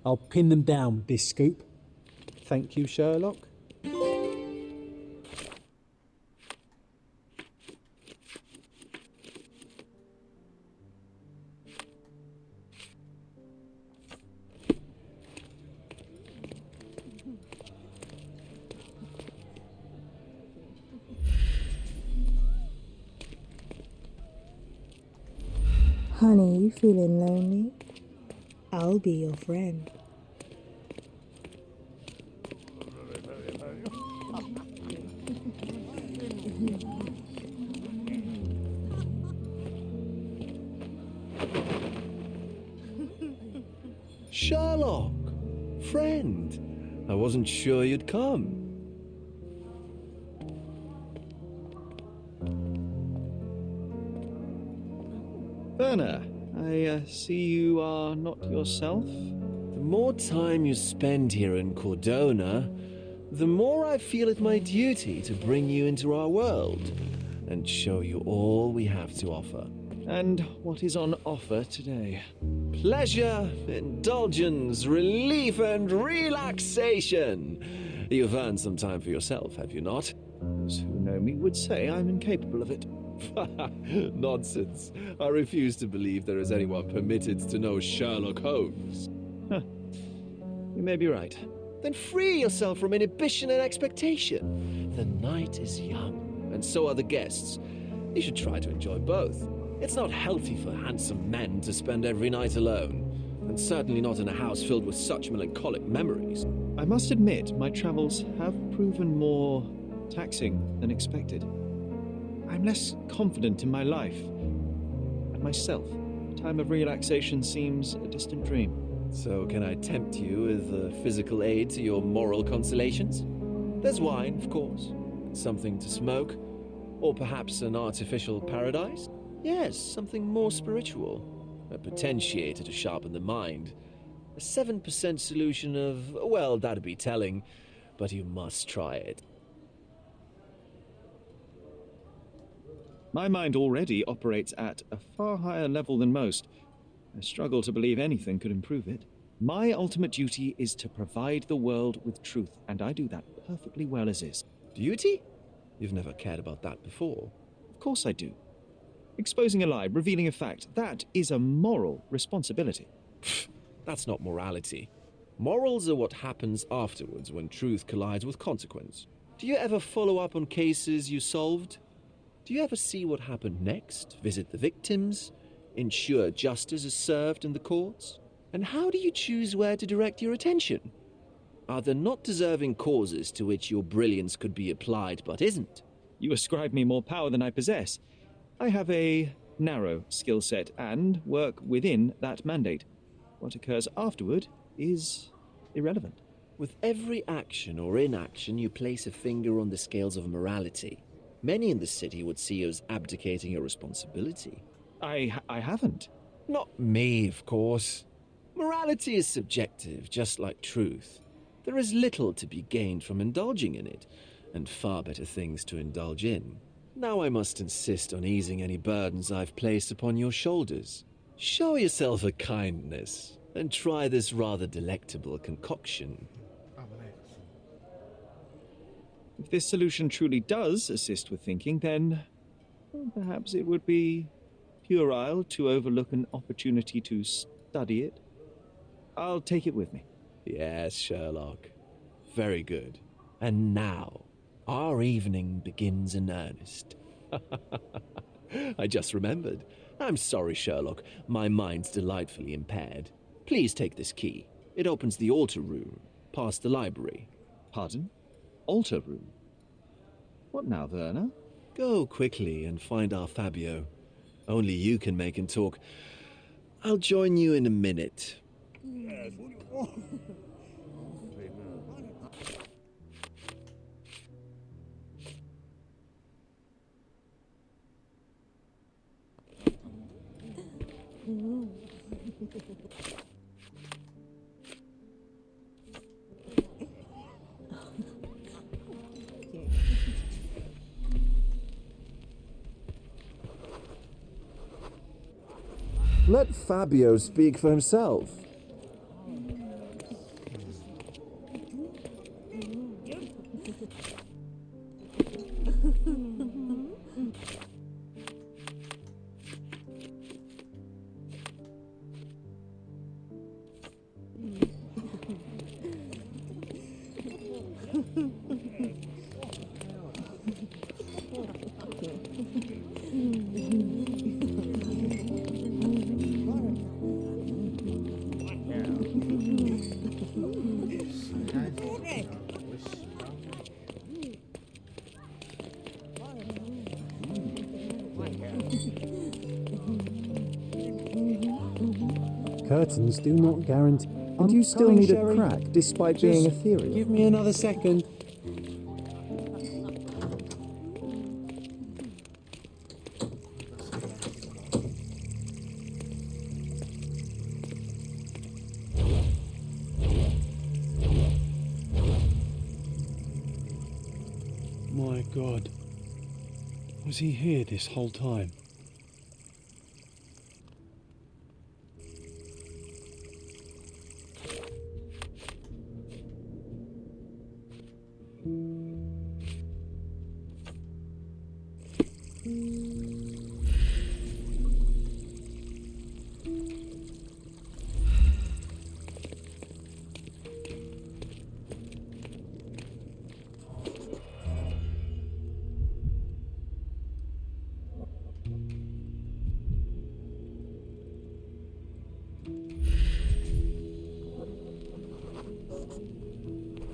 I'll pin them down with this scoop. Thank you, Sherlock. Honey, you feeling lonely? I'll be your friend. Sherlock! Friend! I wasn't sure you'd come. Werner, I see you are not yourself. The more time you spend here in Cordona, the more I feel it my duty to bring you into our world and show you all we have to offer. And what is on offer today? Pleasure, indulgence, relief, and relaxation. You've earned some time for yourself, have you not? Those who know me would say I'm incapable of it. Nonsense. I refuse to believe there is anyone permitted to know Sherlock Holmes. You may be right. Then free yourself from inhibition and expectation. The night is young, and so are the guests. You should try to enjoy both. It's not healthy for handsome men to spend every night alone, and certainly not in a house filled with such melancholic memories. I must admit, my travels have proven more taxing than expected. I'm less confident in my life and myself. A time of relaxation seems a distant dream. So can I tempt you with a physical aid to your moral consolations? There's wine, of course, something to smoke, or perhaps an artificial paradise? Yes, something more spiritual, a potentiator to sharpen the mind. A 7% solution of, well, that'd be telling, but you must try it. My mind already operates at a far higher level than most. I struggle to believe anything could improve it. My ultimate duty is to provide the world with truth, and I do that perfectly well as is. Duty? You've never cared about that before. Of course I do. Exposing a lie, revealing a fact, that is a moral responsibility. That's not morality. Morals are what happens afterwards when truth collides with consequence. Do you ever follow up on cases you solved? Do you ever see what happened next, visit the victims, ensure justice is served in the courts? And how do you choose where to direct your attention? Are there not deserving causes to which your brilliance could be applied but isn't? You ascribe me more power than I possess. I have a narrow skill set and work within that mandate. What occurs afterward is irrelevant. With every action or inaction, you place a finger on the scales of morality. Many in the city would see you as abdicating a responsibility. I haven't. Not me, of course. Morality is subjective, just like truth. There is little to be gained from indulging in it, and far better things to indulge in. Now I must insist on easing any burdens I've placed upon your shoulders. Show yourself a kindness, and try this rather delectable concoction. If this solution truly does assist with thinking, then well, perhaps it would be puerile to overlook an opportunity to study it. I'll take it with me. Yes, Sherlock. Very good. And now, our evening begins in earnest. I just remembered. I'm sorry, Sherlock. My mind's delightfully impaired. Please take this key. It opens the altar room, past the library. Pardon? Altar room? What now, Werner? Go quickly and find our Fabio. Only you can make him talk. I'll join you in a minute. Let Fabio speak for himself. Curtains do not guarantee. And you still need a crack, despite being ethereal. Give me another second. My God. Was he here this whole time?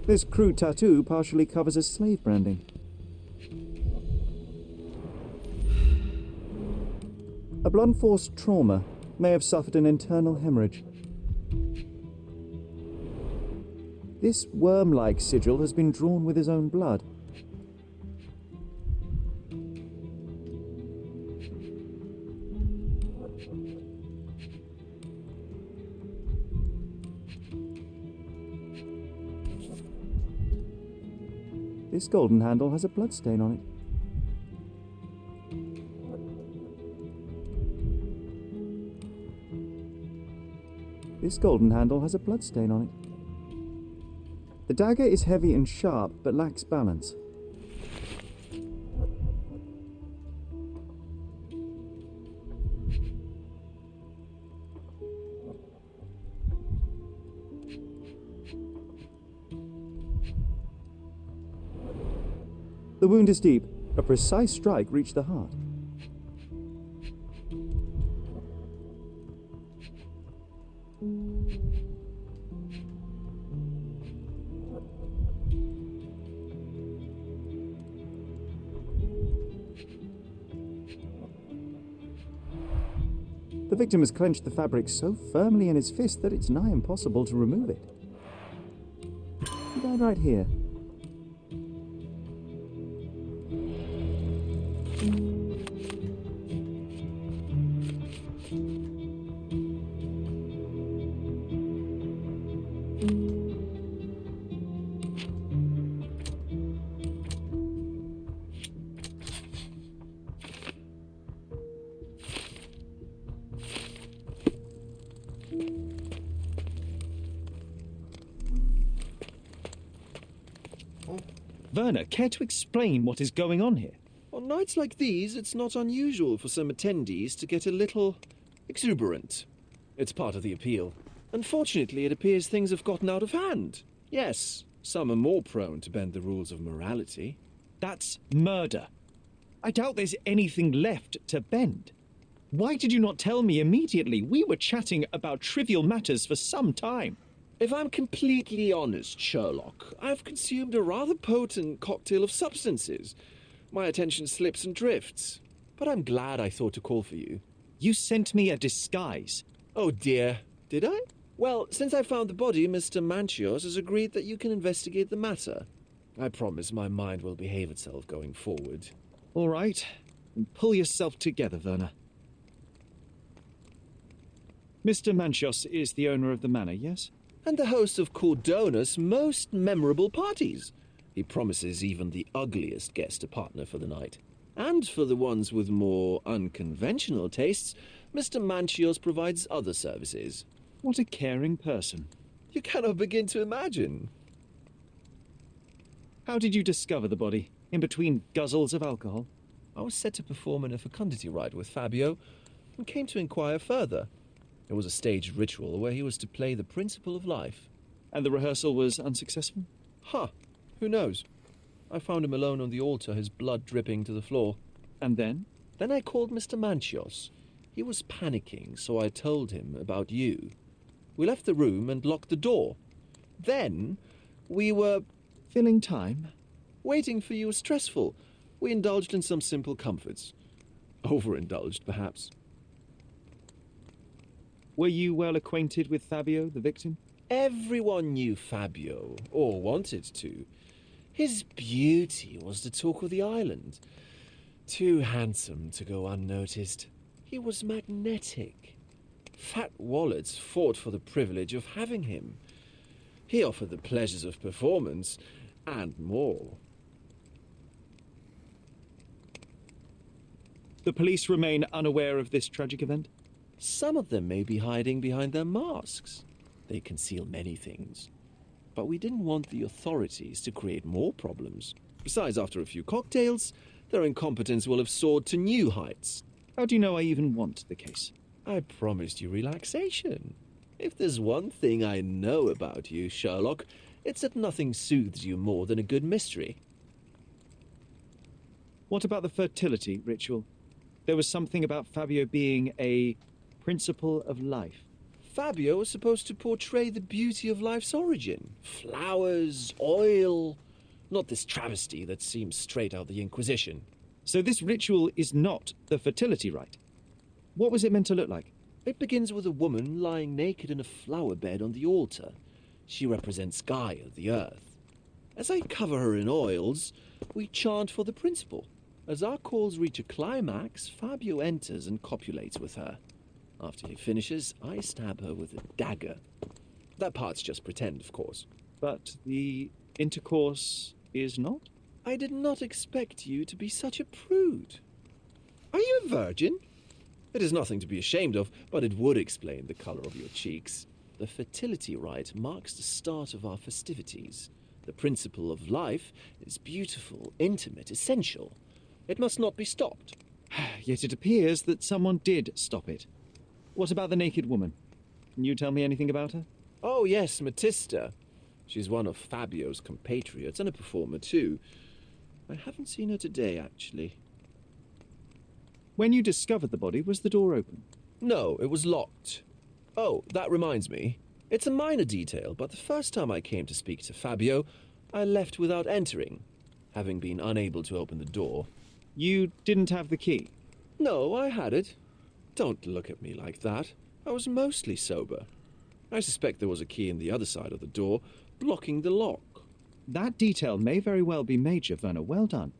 This crude tattoo partially covers his slave branding. A blunt force trauma may have suffered an internal hemorrhage. This worm-like sigil has been drawn with his own blood. This golden handle has a bloodstain on it. This golden handle has a bloodstain on it. The dagger is heavy and sharp, but lacks balance. The wound is deep. A precise strike reached the heart. The victim has clenched the fabric so firmly in his fist that it's nigh impossible to remove it. He died right here. Werner, care to explain what is going on here? On nights like these, it's not unusual for some attendees to get a little exuberant. It's part of the appeal. Unfortunately, it appears things have gotten out of hand. Yes, some are more prone to bend the rules of morality. That's murder. I doubt there's anything left to bend. Why did you not tell me immediately? We were chatting about trivial matters for some time. If I'm completely honest, Sherlock, I've consumed a rather potent cocktail of substances. My attention slips and drifts. But I'm glad I thought to call for you. You sent me a disguise. Oh dear, did I? Well, since I found the body, Mr. Manchios has agreed that you can investigate the matter. I promise my mind will behave itself going forward. All right. Pull yourself together, Werner. Mr. Manchios is the owner of the manor, yes? And the host of Cordona's most memorable parties. He promises even the ugliest guest a partner for the night. And for the ones with more unconventional tastes, Mr. Manchios provides other services. What a caring person. You cannot begin to imagine. How did you discover the body? In between guzzles of alcohol? I was set to perform in a fecundity rite with Fabio and came to inquire further. It was a staged ritual where he was to play the principle of life. And the rehearsal was unsuccessful? Who knows? I found him alone on the altar, his blood dripping to the floor. And then? Then I called Mr. Manchios. He was panicking, so I told him about you. We left the room and locked the door. Then we were... filling time? Waiting for you was stressful. We indulged in some simple comforts. Overindulged, perhaps. Were you well acquainted with Fabio, the victim? Everyone knew Fabio, or wanted to. His beauty was the talk of the island. Too handsome to go unnoticed. He was magnetic. Fat wallets fought for the privilege of having him. He offered the pleasures of performance, and more. The police remain unaware of this tragic event? Some of them may be hiding behind their masks. They conceal many things. But we didn't want the authorities to create more problems. Besides, after a few cocktails, their incompetence will have soared to new heights. How do you know I even want the case? I promised you relaxation. If there's one thing I know about you, Sherlock, it's that nothing soothes you more than a good mystery. What about the fertility ritual? There was something about Fabio being a principle of life. Fabio was supposed to portray the beauty of life's origin. Flowers, oil... Not this travesty that seems straight out of the Inquisition. So this ritual is not the fertility rite. What was it meant to look like? It begins with a woman lying naked in a flower bed on the altar. She represents Gaia, the earth. As I cover her in oils, we chant for the principle. As our calls reach a climax, Fabio enters and copulates with her. After he finishes, I stab her with a dagger. That part's just pretend, of course. But the intercourse is not? I did not expect you to be such a prude. Are you a virgin? It is nothing to be ashamed of, but it would explain the color of your cheeks. The fertility rite marks the start of our festivities. The principle of life is beautiful, intimate, essential. It must not be stopped. Yet it appears that someone did stop it. What about the naked woman? Can you tell me anything about her? Oh yes, Matista. She's one of Fabio's compatriots and a performer too. I haven't seen her today, actually. When you discovered the body, was the door open? No, it was locked. Oh, that reminds me. It's a minor detail, but the first time I came to speak to Fabio, I left without entering, having been unable to open the door. You didn't have the key? No, I had it. Don't look at me like that. I was mostly sober. I suspect there was a key in the other side of the door, blocking the lock. That detail may very well be major, Werner. Well done.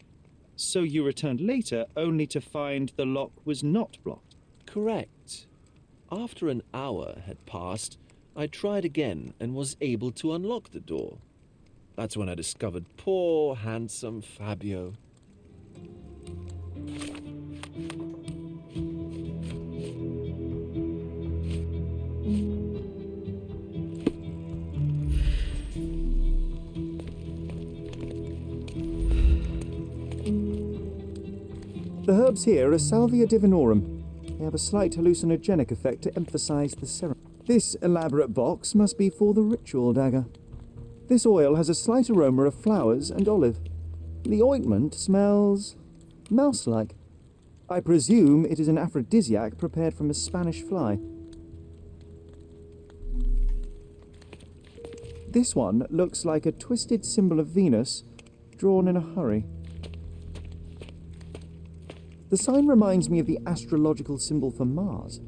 So you returned later, only to find the lock was not blocked? Correct. After an hour had passed, I tried again and was able to unlock the door. That's when I discovered poor, handsome Fabio. The herbs here are Salvia divinorum. They have a slight hallucinogenic effect to emphasize the ceremony. This elaborate box must be for the ritual dagger. This oil has a slight aroma of flowers and olive. The ointment smells mouse-like. I presume it is an aphrodisiac prepared from a Spanish fly. This one looks like a twisted symbol of Venus, drawn in a hurry. The sign reminds me of the astrological symbol for Mars.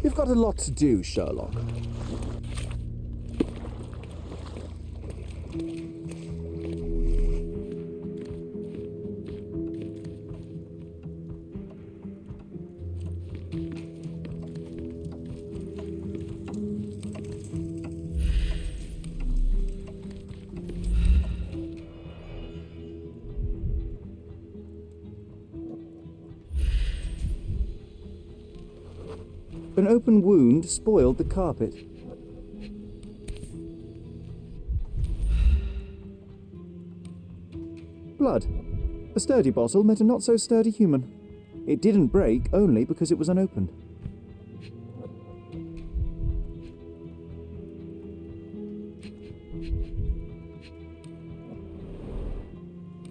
You've got a lot to do, Sherlock. An open wound spoiled the carpet. Blood. A sturdy bottle met a not-so-sturdy human. It didn't break only because it was unopened.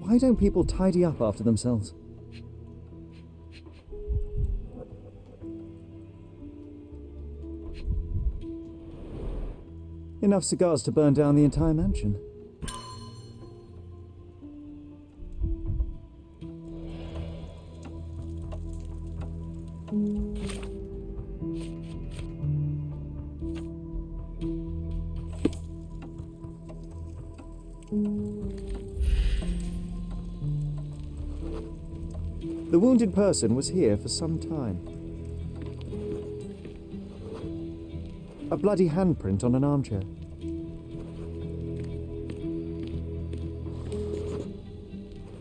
Why don't people tidy up after themselves? Enough cigars to burn down the entire mansion. The wounded person was here for some time. A bloody handprint on an armchair.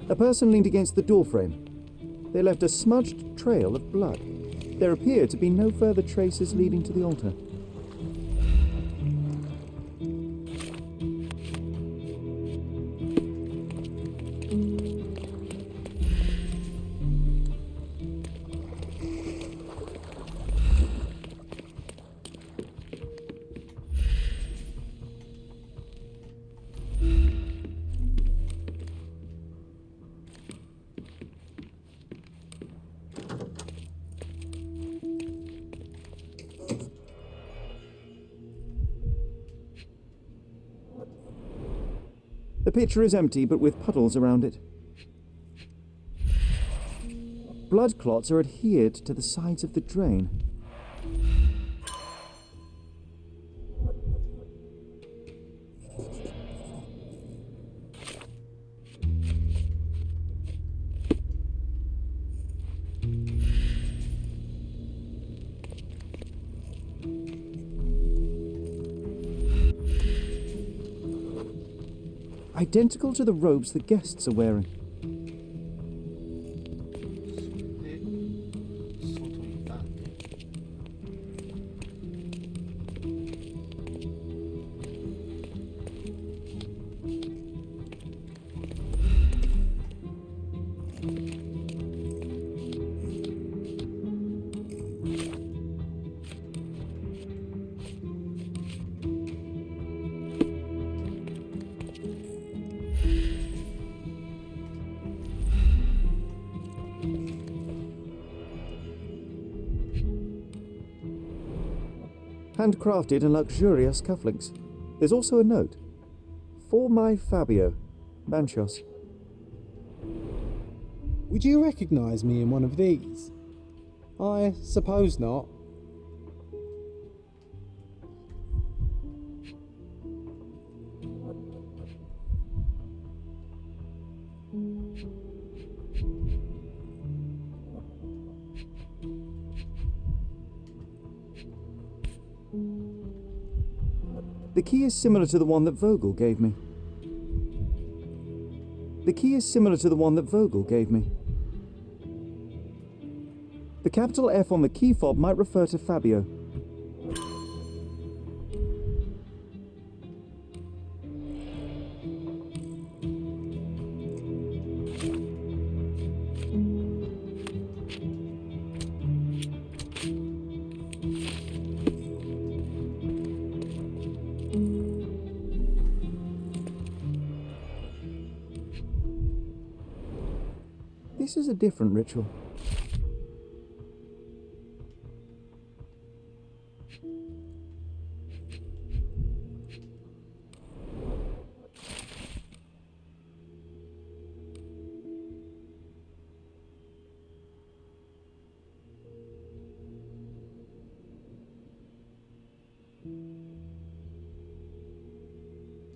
A person leaned against the doorframe. They left a smudged trail of blood. There appear to be no further traces leading to the altar. The pitcher is empty, but with puddles around it. Blood clots are adhered to the sides of the drain. identical to the robes the guests are wearing. Handcrafted and luxurious cufflinks. There's also a note. For my Fabio, Banchos. Would you recognise me in one of these? I suppose not. The key is similar to the one that Vogel gave me. The capital F on the key fob might refer to Fabio. This is a different ritual.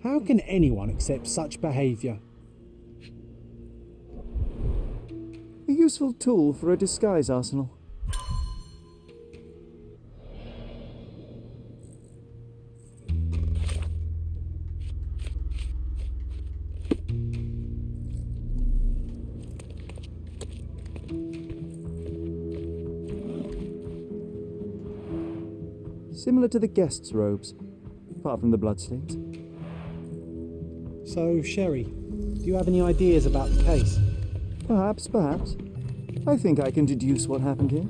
How can anyone accept such behaviour? A useful tool for a disguise arsenal. Similar to the guests' robes, apart from the bloodstains. So, Sherry, do you have any ideas about the case? Perhaps. I think I can deduce what happened here.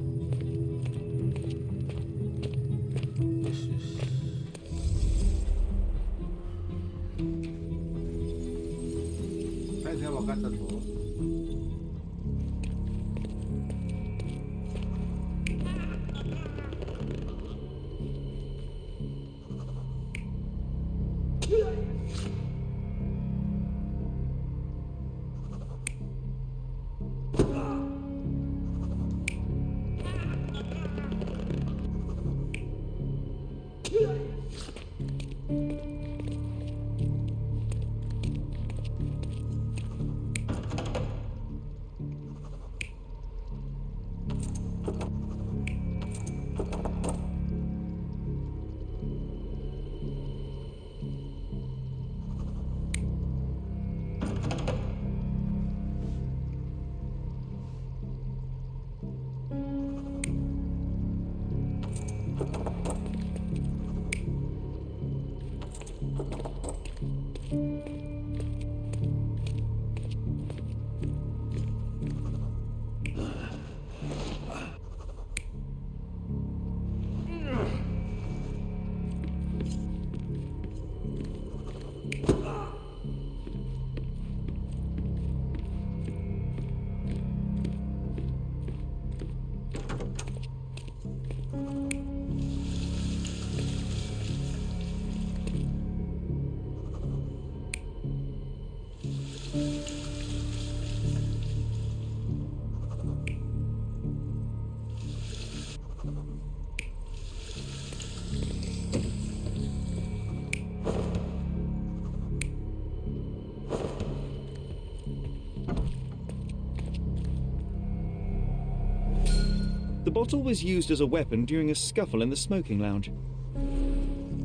The bottle was used as a weapon during a scuffle in the smoking lounge.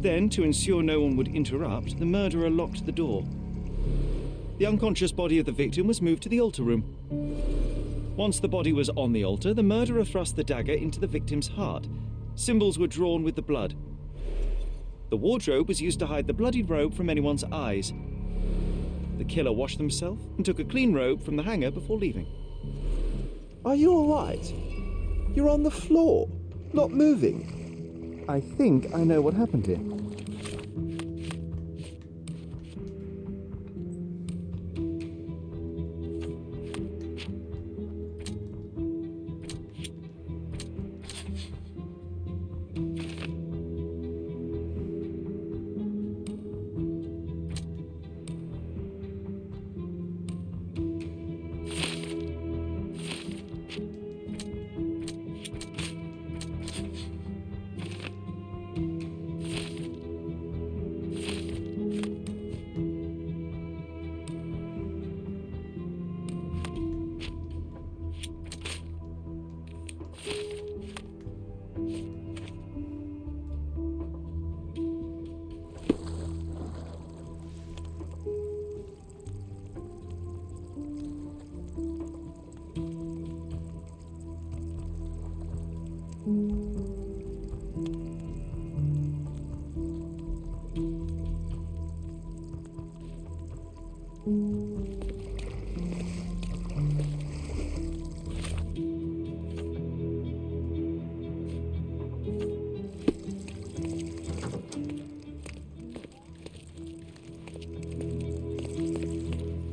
Then, to ensure no one would interrupt, the murderer locked the door. The unconscious body of the victim was moved to the altar room. Once the body was on the altar, the murderer thrust the dagger into the victim's heart. Symbols were drawn with the blood. The wardrobe was used to hide the bloodied robe from anyone's eyes. The killer washed himself and took a clean robe from the hanger before leaving. Are you all right? You're on the floor, not moving. I think I know what happened here.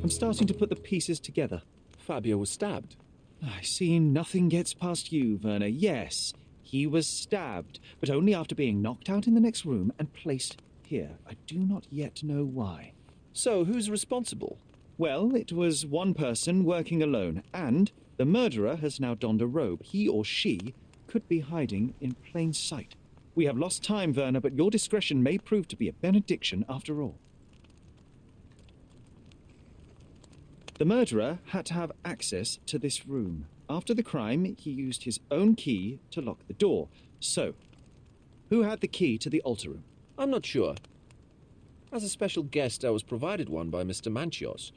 I'm starting to put the pieces together. Fabio was stabbed. I see nothing gets past you, Werner. Yes, he was stabbed, but only after being knocked out in the next room and placed here. I do not yet know why. So, who's responsible? Well, it was one person working alone, and the murderer has now donned a robe. He or she could be hiding in plain sight. We have lost time, Werner, but your discretion may prove to be a benediction after all. The murderer had to have access to this room. After the crime, he used his own key to lock the door. So, who had the key to the altar room? I'm not sure. As a special guest, I was provided one by Mr. Manchios.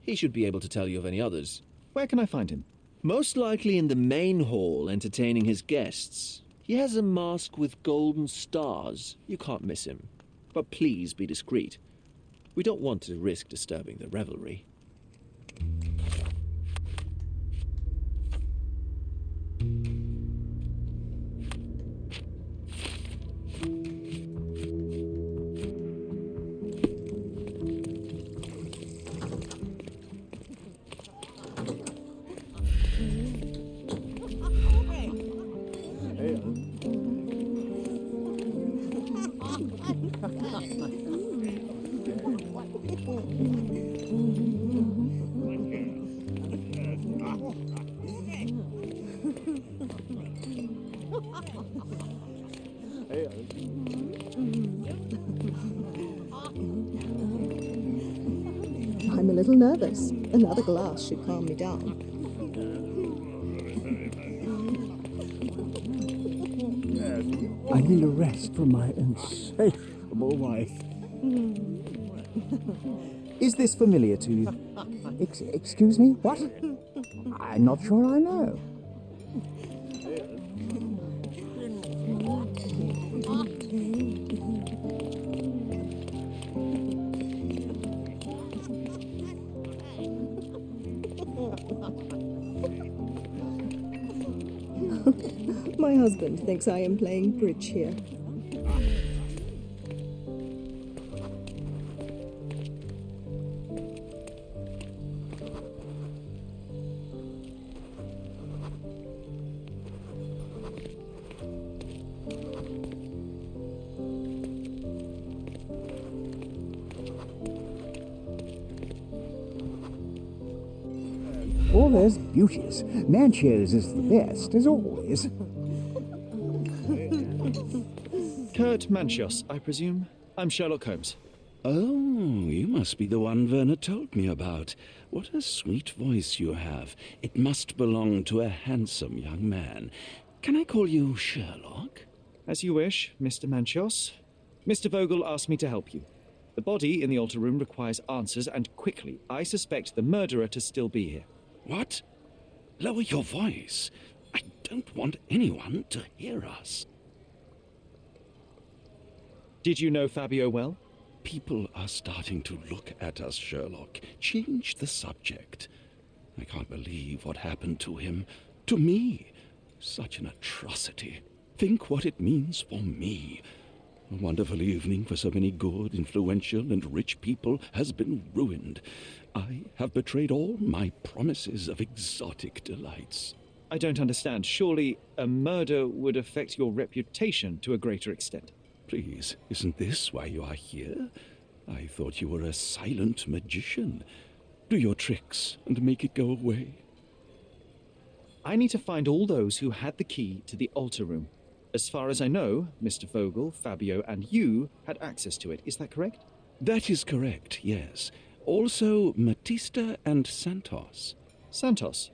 He should be able to tell you of any others. Where can I find him? Most likely in the main hall, entertaining his guests. He has a mask with golden stars. You can't miss him. But please be discreet. We don't want to risk disturbing the revelry. I'm a little nervous. Another glass should calm me down. I need a rest from my insatiable wife. Is this familiar to you? Excuse me? What? I'm not sure I know. My husband thinks I am playing bridge here. Oh, there's beauties. Manchios is the best, as always. Kurt Manchios, I presume. I'm Sherlock Holmes. Oh, you must be the one Werner told me about. What a sweet voice you have. It must belong to a handsome young man. Can I call you Sherlock? As you wish, Mr. Manchios. Mr. Vogel asked me to help you. The body in the altar room requires answers, and quickly. I suspect the murderer to still be here. What? Lower your voice. I don't want anyone to hear us. Did you know Fabio well? People are starting to look at us, Sherlock. Change the subject. I can't believe what happened to him. To me. Such an atrocity. Think what it means for me. A wonderful evening for so many good, influential, and rich people has been ruined. I have betrayed all my promises of exotic delights. I don't understand. Surely a murder would affect your reputation to a greater extent. Please, isn't this why you are here? I thought you were a silent magician. Do your tricks and make it go away. I need to find all those who had the key to the altar room. As far as I know, Mr. Vogel, Fabio, and you had access to it. Is that correct? That is correct, yes. Also, Matista and Santos. Santos?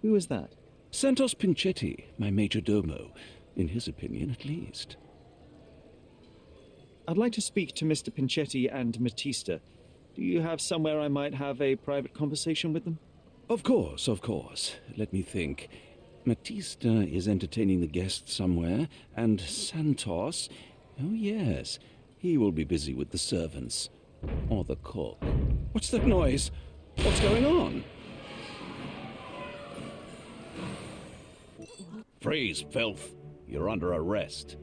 Who is that? Santos Pinchetti, my major domo. In his opinion, at least. I'd like to speak to Mr. Pinchetti and Matista. Do you have somewhere I might have a private conversation with them? Of course, of course. Let me think. Matista is entertaining the guests somewhere, and Santos... Oh, yes. He will be busy with the servants. Or the cook. What's that noise? What's going on? Freeze, filth. You're under arrest.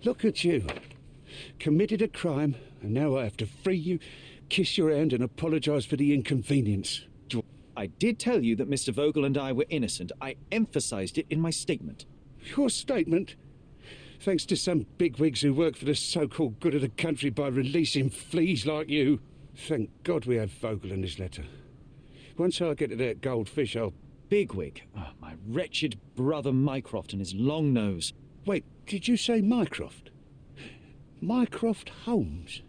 Look at you. Committed a crime, and now I have to free you, kiss your hand, and apologise for the inconvenience. I did tell you that Mr. Vogel and I were innocent. I emphasised it in my statement. Your statement? Thanks to some bigwigs who work for the so-called good of the country by releasing fleas like you. Thank God we have Vogel in this letter. Once I get to that goldfish, I'll... Bigwig? Oh, my wretched brother Mycroft and his long nose. Wait, did you say Mycroft? Mycroft Holmes?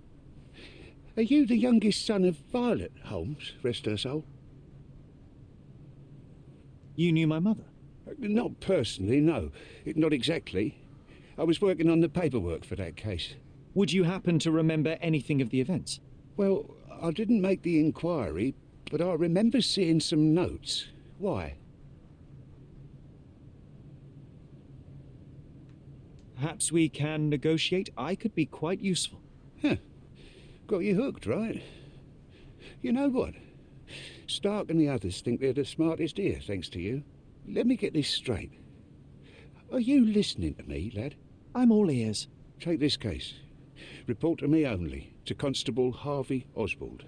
Are you the youngest son of Violet Holmes, rest her soul? You knew my mother? Not personally, no. Not exactly. I was working on the paperwork for that case. Would you happen to remember anything of the events? Well, I didn't make the inquiry, but I remember seeing some notes. Why? Perhaps we can negotiate. I could be quite useful. Huh. Got you hooked, right? You know what? Stark and the others think they're the smartest here, thanks to you. Let me get this straight. Are you listening to me, lad? I'm all ears. Take this case. Report to me only, to Constable Harvey Oswald.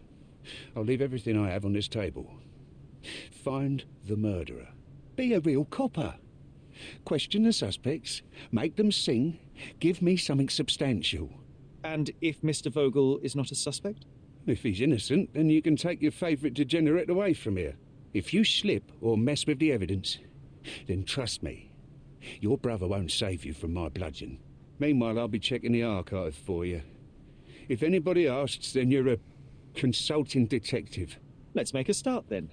I'll leave everything I have on this table. Find the murderer. Be a real copper. Question the suspects, make them sing, give me something substantial. And if Mr. Vogel is not a suspect? If he's innocent, then you can take your favourite degenerate away from here. If you slip or mess with the evidence, then trust me, your brother won't save you from my bludgeon. Meanwhile, I'll be checking the archive for you. If anybody asks, then you're a consulting detective. Let's make a start then,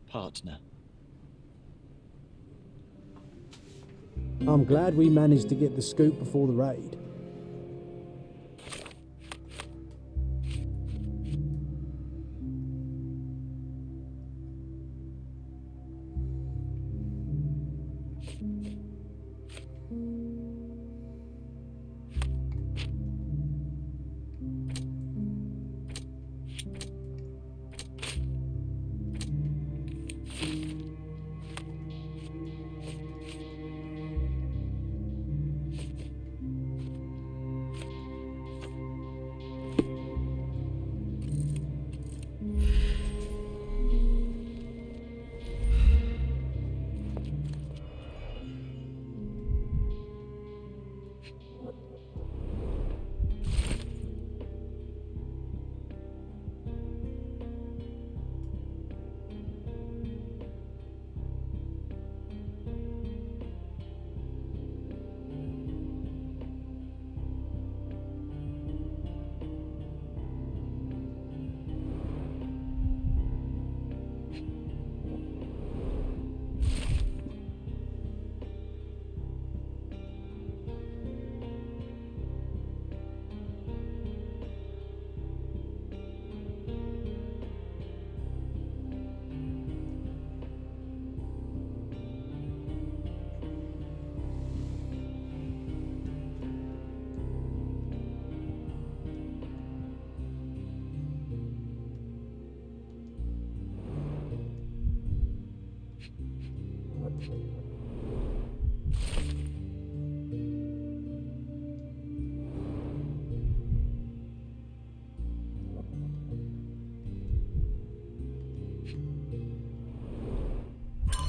partner. I'm glad we managed to get the scoop before the raid.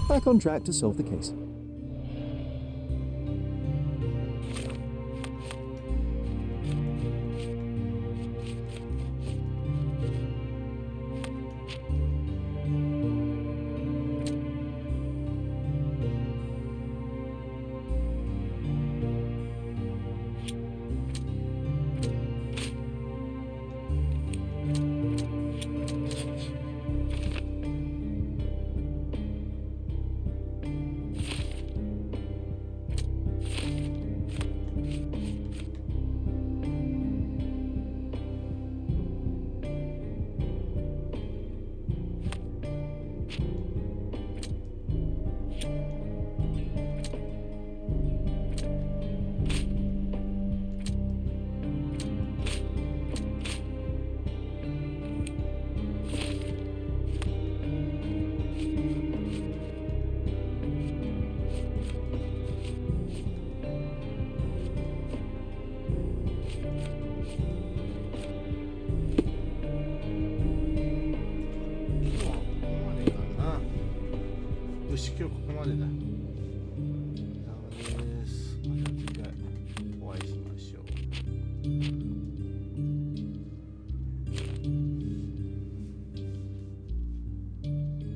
Back on track to solve the case.